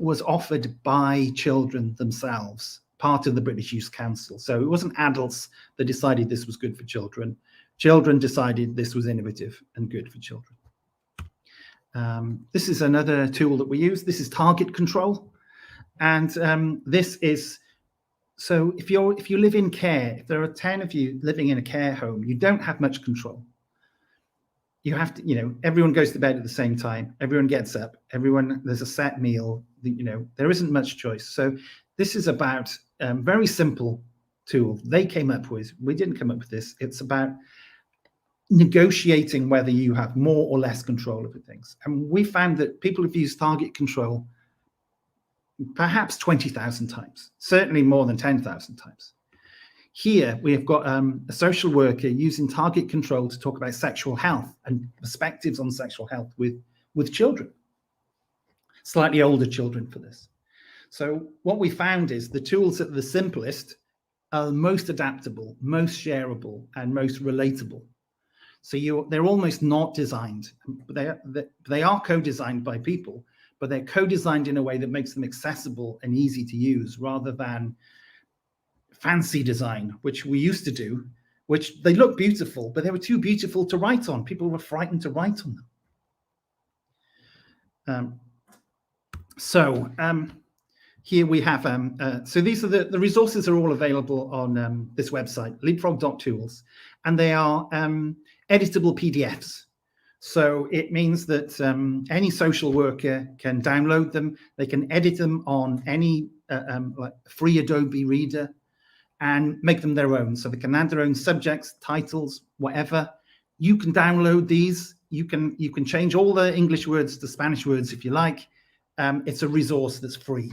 was offered by children themselves, part of the British Youth Council. So it wasn't adults that decided this was good for children. Children decided this was innovative and good for children. This is another tool that we use. This is target control. And this is, so if you live in care, if there are 10 of you living in a care home, you don't have much control. You have to, everyone goes to bed at the same time. Everyone gets up. There's a set meal. There isn't much choice. So this is about very simple tool they came up with. We didn't come up with this. It's about negotiating whether you have more or less control over things. And we found that people have used target control perhaps 20,000 times, certainly more than 10,000 times. Here we have got a social worker using target control to talk about sexual health and perspectives on sexual health with children, slightly older children for this. So what we found is the tools that are the simplest are the most adaptable, most shareable, and most relatable. So they're almost not designed. They are co-designed by people, but they're co-designed in a way that makes them accessible and easy to use, rather than fancy design, which we used to do, which they look beautiful, but they were too beautiful to write on. People were frightened to write on them. Here we have, so these are the resources are all available on this website, leapfrog.tools, and they are editable PDFs. So it means that any social worker can download them. They can edit them on any like free Adobe Reader and make them their own. So they can add their own subjects, titles, whatever. You can download these. You can change all the English words to Spanish words if you like. It's a resource that's free.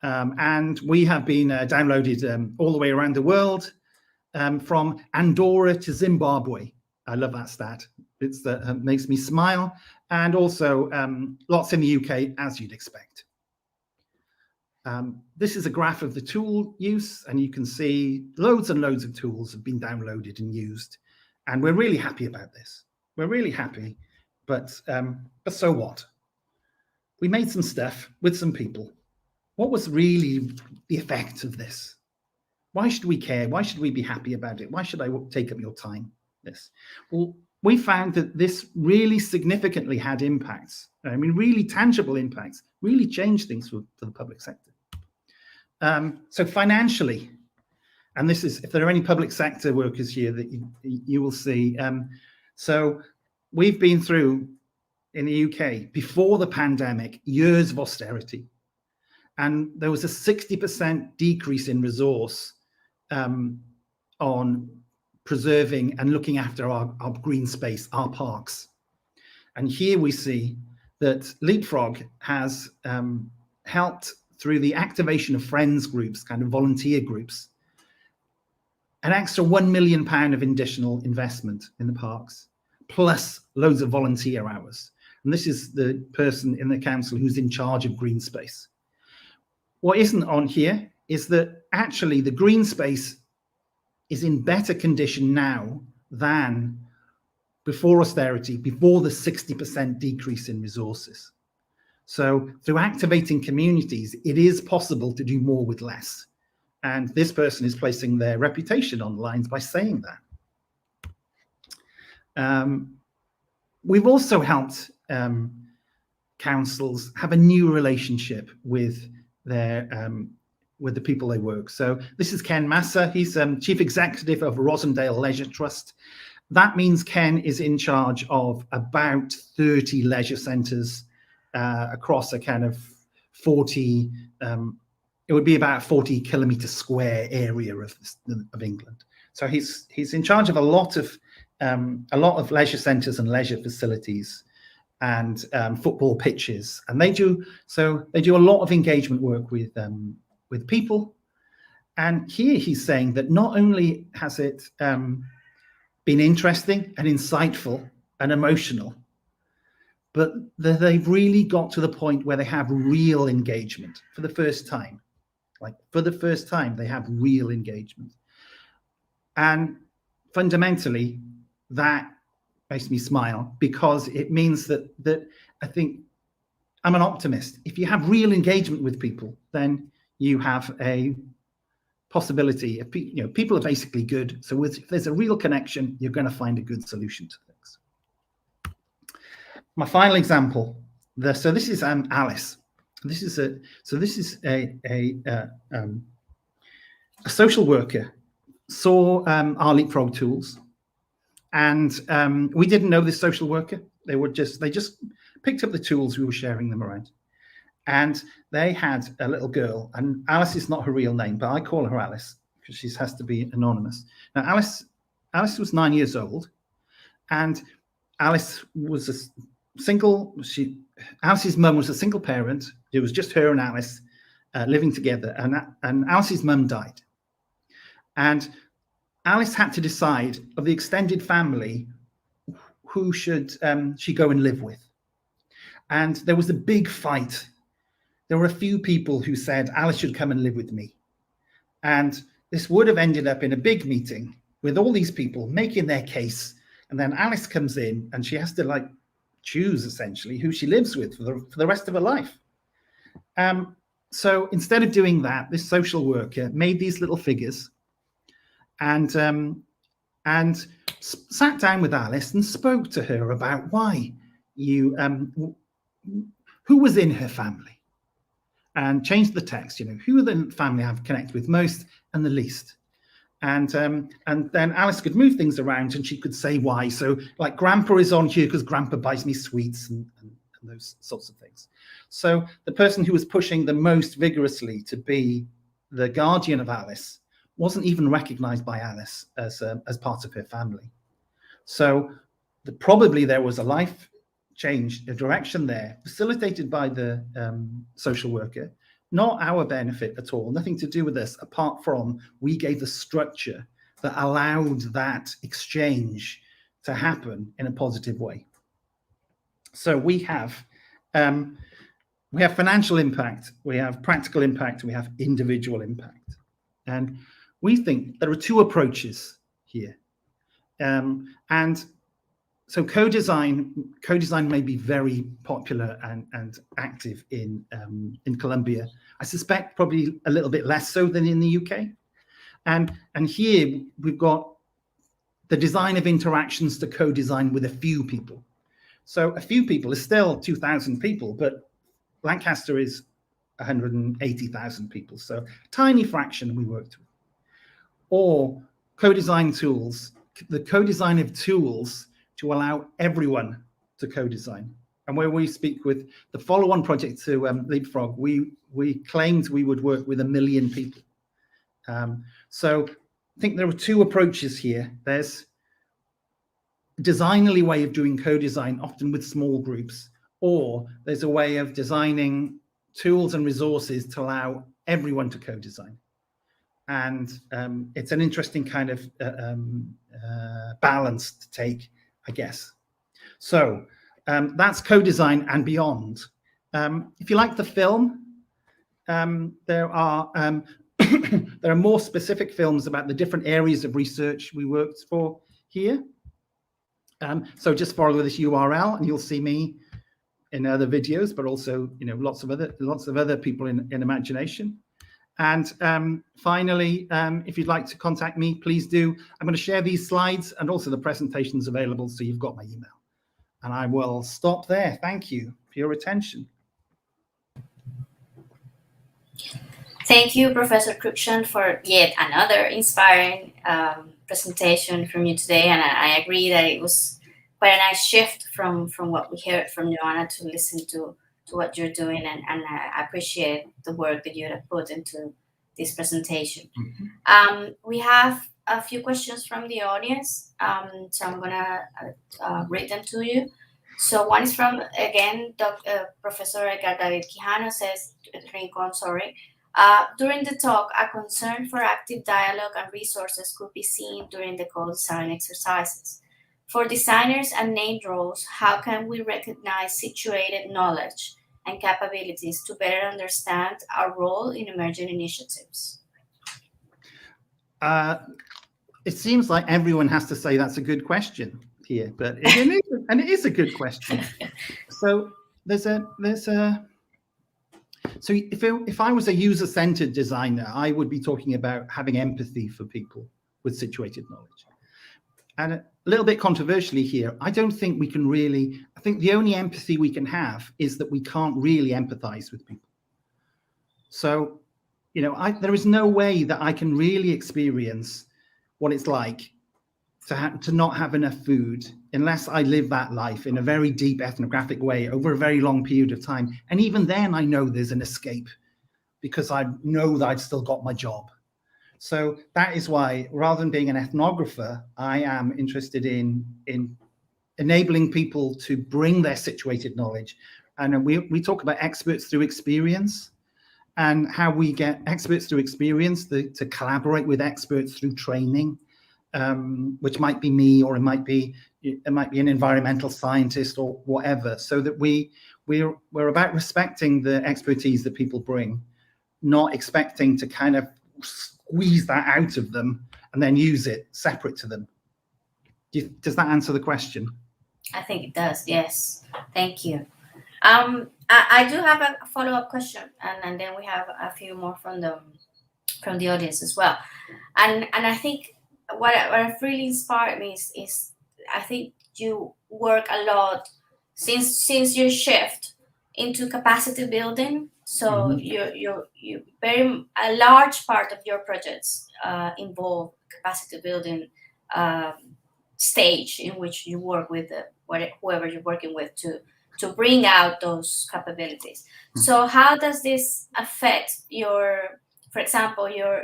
And we have been downloaded all the way around the world, from Andorra to Zimbabwe. I love that stat. It makes me smile. And also lots in the UK, as you'd expect. This is a graph of the tool use, and you can see loads and loads of tools have been downloaded and used. And we're really happy about this. We're really happy, but so what? We made some stuff with some people. What was really the effect of this? Why should we care? Why should we be happy about it? Why should I take up your time? This. Well, we found that this really significantly had impacts. I mean, really tangible impacts, really changed things for the public sector. So financially, and this is, if there are any public sector workers here that you will see. So we've been through, in the UK, before the pandemic, years of austerity. And there was a 60% decrease in resource on preserving and looking after our green space, our parks. And here we see that Leapfrog has helped, through the activation of friends groups, kind of volunteer groups, an extra £1 million of additional investment in the parks, plus loads of volunteer hours. And this is the person in the council who's in charge of green space. What isn't on here is that actually the green space is in better condition now than before austerity, before the 60% decrease in resources. So through activating communities, it is possible to do more with less. And this person is placing their reputation on the lines by saying that. We've also helped councils have a new relationship with the people they work. So this is Ken Massa. He's Chief Executive of Rosendale Leisure Trust. That means Ken is in charge of about 30 leisure centres across a kind of 40, it would be about 40 kilometre square area of England. So he's in charge of a lot of leisure centres and leisure facilities and football pitches, and they do a lot of engagement work with people. And here he's saying that not only has it been interesting and insightful and emotional, but that they've really got to the point where they have real engagement for the first time. Like, for the first time, they have real engagement. And fundamentally, that makes me smile, because it means that I think I'm an optimist. If you have real engagement with people, then you have a possibility of, people are basically good. So if there's a real connection, you're going to find a good solution to things. my final example. So this is Alice. This is a social worker saw our Leapfrog tools, and we didn't know this social worker. They just picked up the tools, we were sharing them around, and they had a little girl, and Alice is not her real name, but I call her Alice because she has to be anonymous. Now Alice was 9 years old, and Alice was a single. Alice's mum was a single parent. It was just her and Alice living together, and Alice's mum died. And Alice had to decide of the extended family who should she go and live with. And there was a big fight. There were a few people who said Alice should come and live with me. And this would have ended up in a big meeting with all these people making their case. And then Alice comes in and she has to choose essentially who she lives with for the rest of her life. So instead of doing that, this social worker made these little figures and sat down with Alice and spoke to her about why who was in her family, and changed the text. Who the family have connected with most and the least. And then Alice could move things around and she could say why. So like Grandpa is on here because Grandpa buys me sweets and those sorts of things. So the person who was pushing the most vigorously to be the guardian of Alice wasn't even recognized by Alice as part of her family. So probably there was a life change, a direction there, facilitated by the social worker, not our benefit at all, nothing to do with this, apart from we gave the structure that allowed that exchange to happen in a positive way. So we have financial impact, we have practical impact, we have individual impact. And we think there are two approaches here. And so co-design may be very popular and active in Colombia. I suspect probably a little bit less so than in the UK. And here we've got the design of interactions to co-design with a few people. So a few people is still 2,000 people, but Lancaster is 180,000 people. So a tiny fraction we worked with. Or co-design tools, the co-design of tools to allow everyone to co-design. And where we speak with the follow-on project to Leapfrog, we claimed we would work with 1 million people. So I think there are two approaches here. There's a designerly way of doing co-design, often with small groups, or there's a way of designing tools and resources to allow everyone to co-design. And it's an interesting kind of balance to take, I guess. So that's co-design and beyond. If you like the film, there are there are more specific films about the different areas of research we worked for here. So just follow this URL and you'll see me in other videos, but also lots of other people in imagination. And finally, if you'd like to contact me, please do. I'm going to share these slides and also the presentations available, so you've got my email. And I will stop there. Thank you for your attention. Thank you, Professor Cruikshank, for yet another inspiring presentation from you today. And I agree that it was quite a nice shift from what we heard from Joanna to listen to what you're doing, and I appreciate the work that you have put into this presentation. Mm-hmm. We have a few questions from the audience, so I'm gonna read them to you. So one is from, again, Professor Edgar David Quijano says, Rincon, sorry. During the talk, a concern for active dialogue and resources could be seen during the co-design exercises. For designers and named roles, how can we recognize situated knowledge and capabilities to better understand our role in emerging initiatives? It seems like everyone has to say that's a good question here, but it is a good question. So so if I was a user-centered designer, I would be talking about having empathy for people with situated knowledge. And a little bit controversially here, I don't think we can really, I think the only empathy we can have is that we can't really empathize with people. So, you know, there is no way that I can really experience what it's like to not have enough food unless I live that life in a very deep ethnographic way over a very long period of time. And even then I know there's an escape because I know that I've still got my job. So that is why, rather than being an ethnographer, I am interested in enabling people to bring their situated knowledge. And we talk about experts through experience, and how we get experts through experience to collaborate with experts through training, which might be me, or it might be an environmental scientist or whatever, so that we're about respecting the expertise that people bring, not expecting to kind of squeeze that out of them and then use it separate to them. Does that answer the question? I think it does, yes. Thank you. I do have a follow-up question, and then we have a few more from the audience as well. And I think what really inspired me is I think you work a lot since your shift into capacity building. So you a large part of your projects involve capacity building stage in which you work with whoever you're working with to bring out those capabilities. So how does this affect for example, your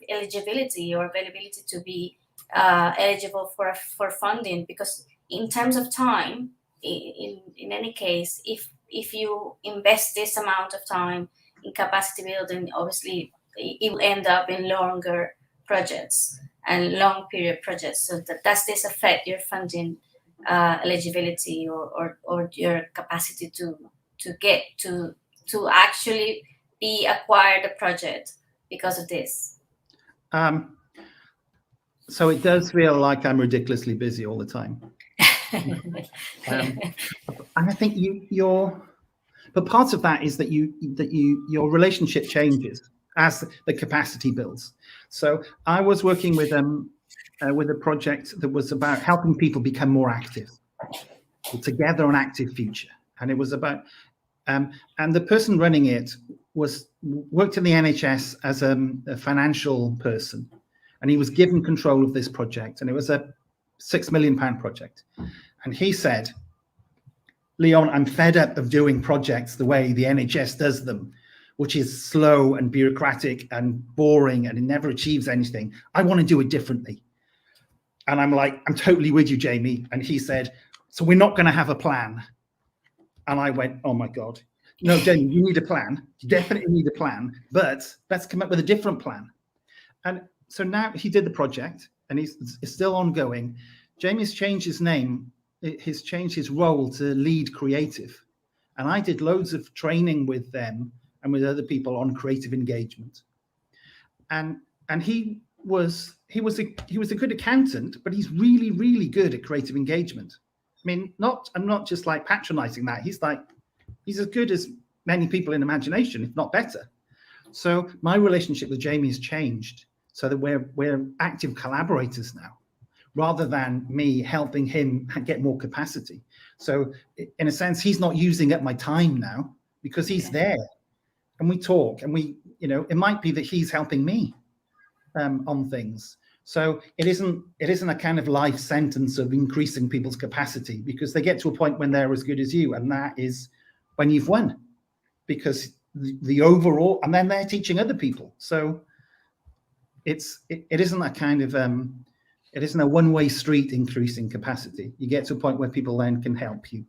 eligibility or availability to be eligible for funding? Because in terms of time, in any case, if you invest this amount of time in capacity building, obviously it will end up in longer projects and long period projects. So does this affect your funding eligibility or your capacity to get to actually be acquired a project because of this? So it does feel like I'm ridiculously busy all the time. And I think but part of that is that your relationship changes as the capacity builds. So I was working with a project that was about helping people become more active, together an active future. And it was about, and the person running it worked in the NHS as a financial person, and he was given control of this project, and it was a £6 million project. And he said, Leon, I'm fed up of doing projects the way the NHS does them, which is slow and bureaucratic and boring, and it never achieves anything. I want to do it differently. And I'm like, I'm totally with you, Jamie. And he said, so we're not going to have a plan. And I went, oh my God. No, Jamie, you need a plan. You definitely need a plan, but let's come up with a different plan. And so now he did the project, and it's still ongoing. Jamie's changed his name. He's changed his role to lead creative. And I did loads of training with them and with other people on creative engagement. And he was a good accountant, but he's really, really good at creative engagement. I mean, I'm not just like patronizing that. He's as good as many people in imagination, if not better. So my relationship with Jamie has changed so that we're active collaborators now, rather than me helping him get more capacity. So in a sense, he's not using up my time now because he's there, and we talk, and it might be that he's helping me on things. So it isn't a kind of life sentence of increasing people's capacity, because they get to a point when they're as good as you, and that is when you've won, because the overall, and then they're teaching other people. So it isn't a kind of it isn't a one-way street increasing capacity. You get to a point where people then can help you.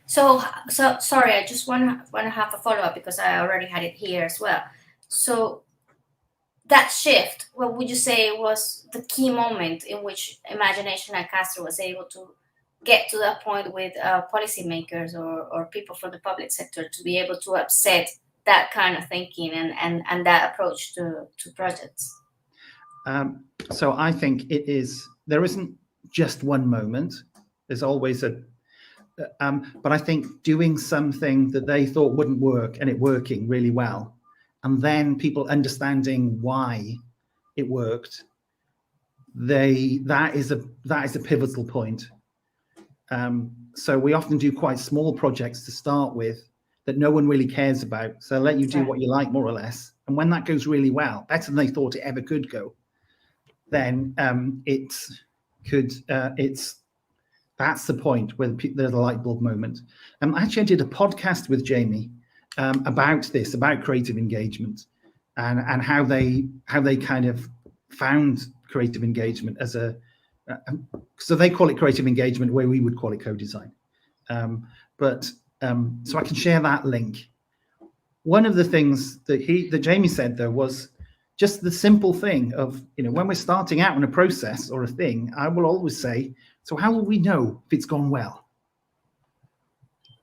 So sorry, I just want to have a follow-up, because I already had it here as well. So that shift, what would you say was the key moment in which Imagination at Castro was able to get to that point with policymakers or people from the public sector to be able to upset that kind of thinking and that approach to projects? So I think there isn't just one moment. There's always but I think doing something that they thought wouldn't work and it working really well, and then people understanding why it worked, that is a pivotal point. So we often do quite small projects to start with that no one really cares about. So let you do what you like, more or less. And when that goes really well, better than they thought it ever could go, then that's the point where there's a light bulb moment. Actually, I did a podcast with Jamie about creative engagement and how they kind of found creative engagement as so they call it creative engagement where we would call it co-design. So I can share that link. One of the things that Jamie said though was just the simple thing of, when we're starting out in a process or a thing, I will always say, so how will we know if it's gone well?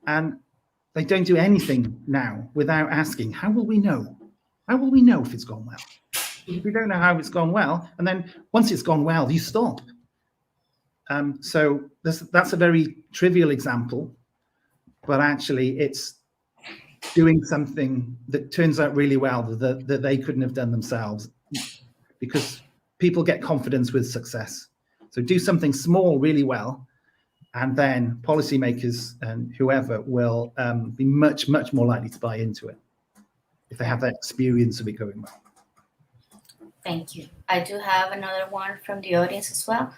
And they don't do anything now without asking, how will we know? How will we know if it's gone well? If we don't know how it's gone well, and then once it's gone well, you stop. So that's a very trivial example, but actually it's doing something that turns out really well that they couldn't have done themselves, because people get confidence with success. So do something small really well, and then policymakers and whoever will be much, much more likely to buy into it if they have that experience of it going well. Thank you. I do have another one from the audience as well.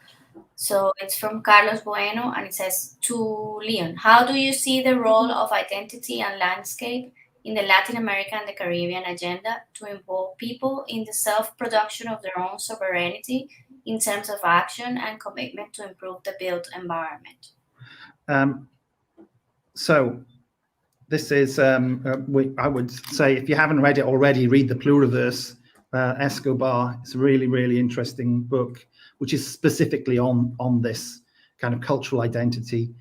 So it's from Carlos Bueno, and it says, to Leon, how do you see the role of identity and landscape in the Latin America and the Caribbean agenda to involve people in the self-production of their own sovereignty in terms of action and commitment to improve the built environment? So this is, I would say, if you haven't read it already, read the Pluriverse, Escobar. It's a really, really interesting book, which is specifically on this kind of cultural identity.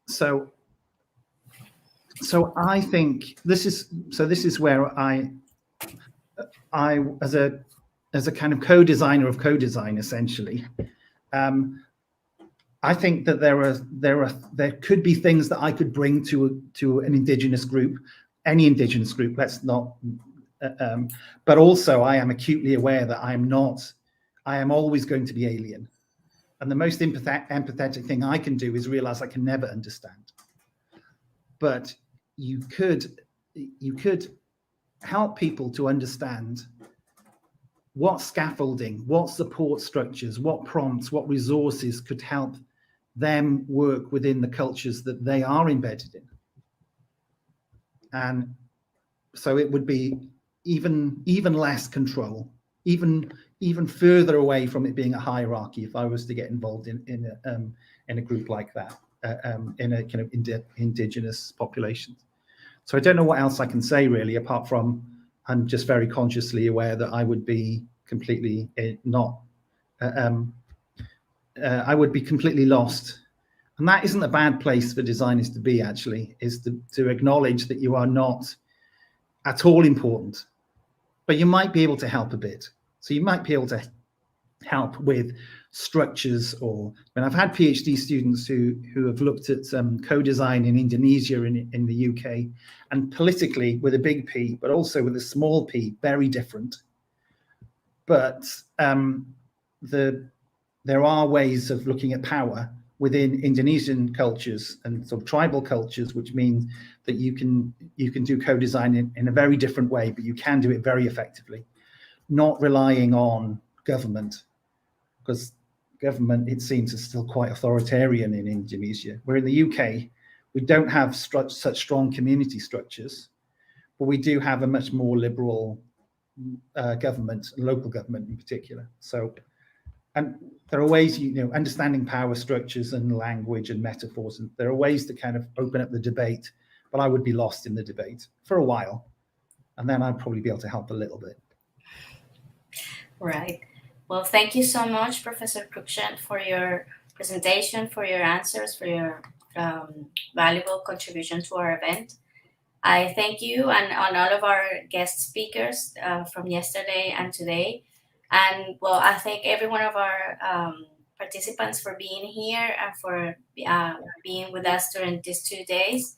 So I think this is where I as a kind of co-designer of co-design, essentially, I think that there could be things that I could bring to an indigenous group, any indigenous group. Let's not. But also, I am acutely aware that I am always going to be alien. And the most empathetic thing I can do is realize I can never understand. But you could help people to understand what scaffolding, what support structures, what prompts, what resources could help them work within the cultures that they are embedded in. And so it would be even less control, even further away from it being a hierarchy if I was to get involved in a group like that, in a kind of indigenous population. So I don't know what else I can say really, apart from I'm just very consciously aware that I would be completely I would be completely lost. And that isn't a bad place for designers to be, actually, is to acknowledge that you are not at all important, but you might be able to help a bit. So you might be able to help with structures, or when I've had PhD students who have looked at co-design in Indonesia, in the UK, and politically with a big P, but also with a small p, very different. But there are ways of looking at power within Indonesian cultures and sort of tribal cultures, which mean that you can do co-design in a very different way, but you can do it very effectively, not relying on government, because government, it seems, is still quite authoritarian in Indonesia. Where in the UK, we don't have such strong community structures, but we do have a much more liberal government, local government in particular. So, and there are ways, understanding power structures and language and metaphors, and there are ways to kind of open up the debate, but I would be lost in the debate for a while, and then I'd probably be able to help a little bit. Right. Well, thank you so much, Professor Cruikshank, for your presentation, for your answers, for your valuable contribution to our event. I thank you and on all of our guest speakers from yesterday and today. And well, I thank every one of our participants for being here and for being with us during these 2 days.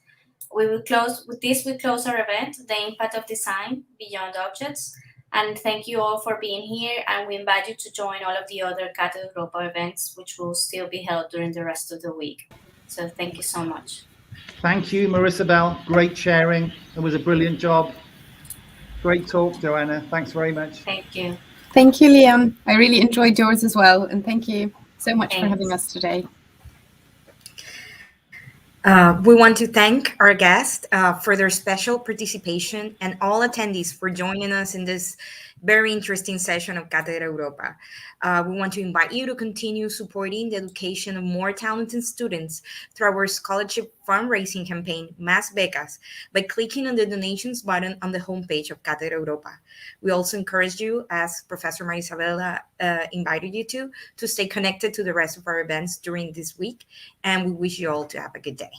We will close with this. We close our event, The Impact of Design Beyond Objects. And thank you all for being here. And we invite you to join all of the other Cátedra Europa events, which will still be held during the rest of the week. So thank you so much. Thank you, Marisabel. Great sharing. It was a brilliant job. Great talk, Joanna. Thanks very much. Thank you. Thank you, Leon. I really enjoyed yours as well. And thank you so much for having us today. We want to thank our guests for their special participation and all attendees for joining us in this very interesting session of Cátedra Europa. We want to invite you to continue supporting the education of more talented students through our scholarship fundraising campaign, Más Becas, by clicking on the donations button on the homepage of Cátedra Europa. We also encourage you, as Professor Marisabela invited you to stay connected to the rest of our events during this week, and we wish you all to have a good day.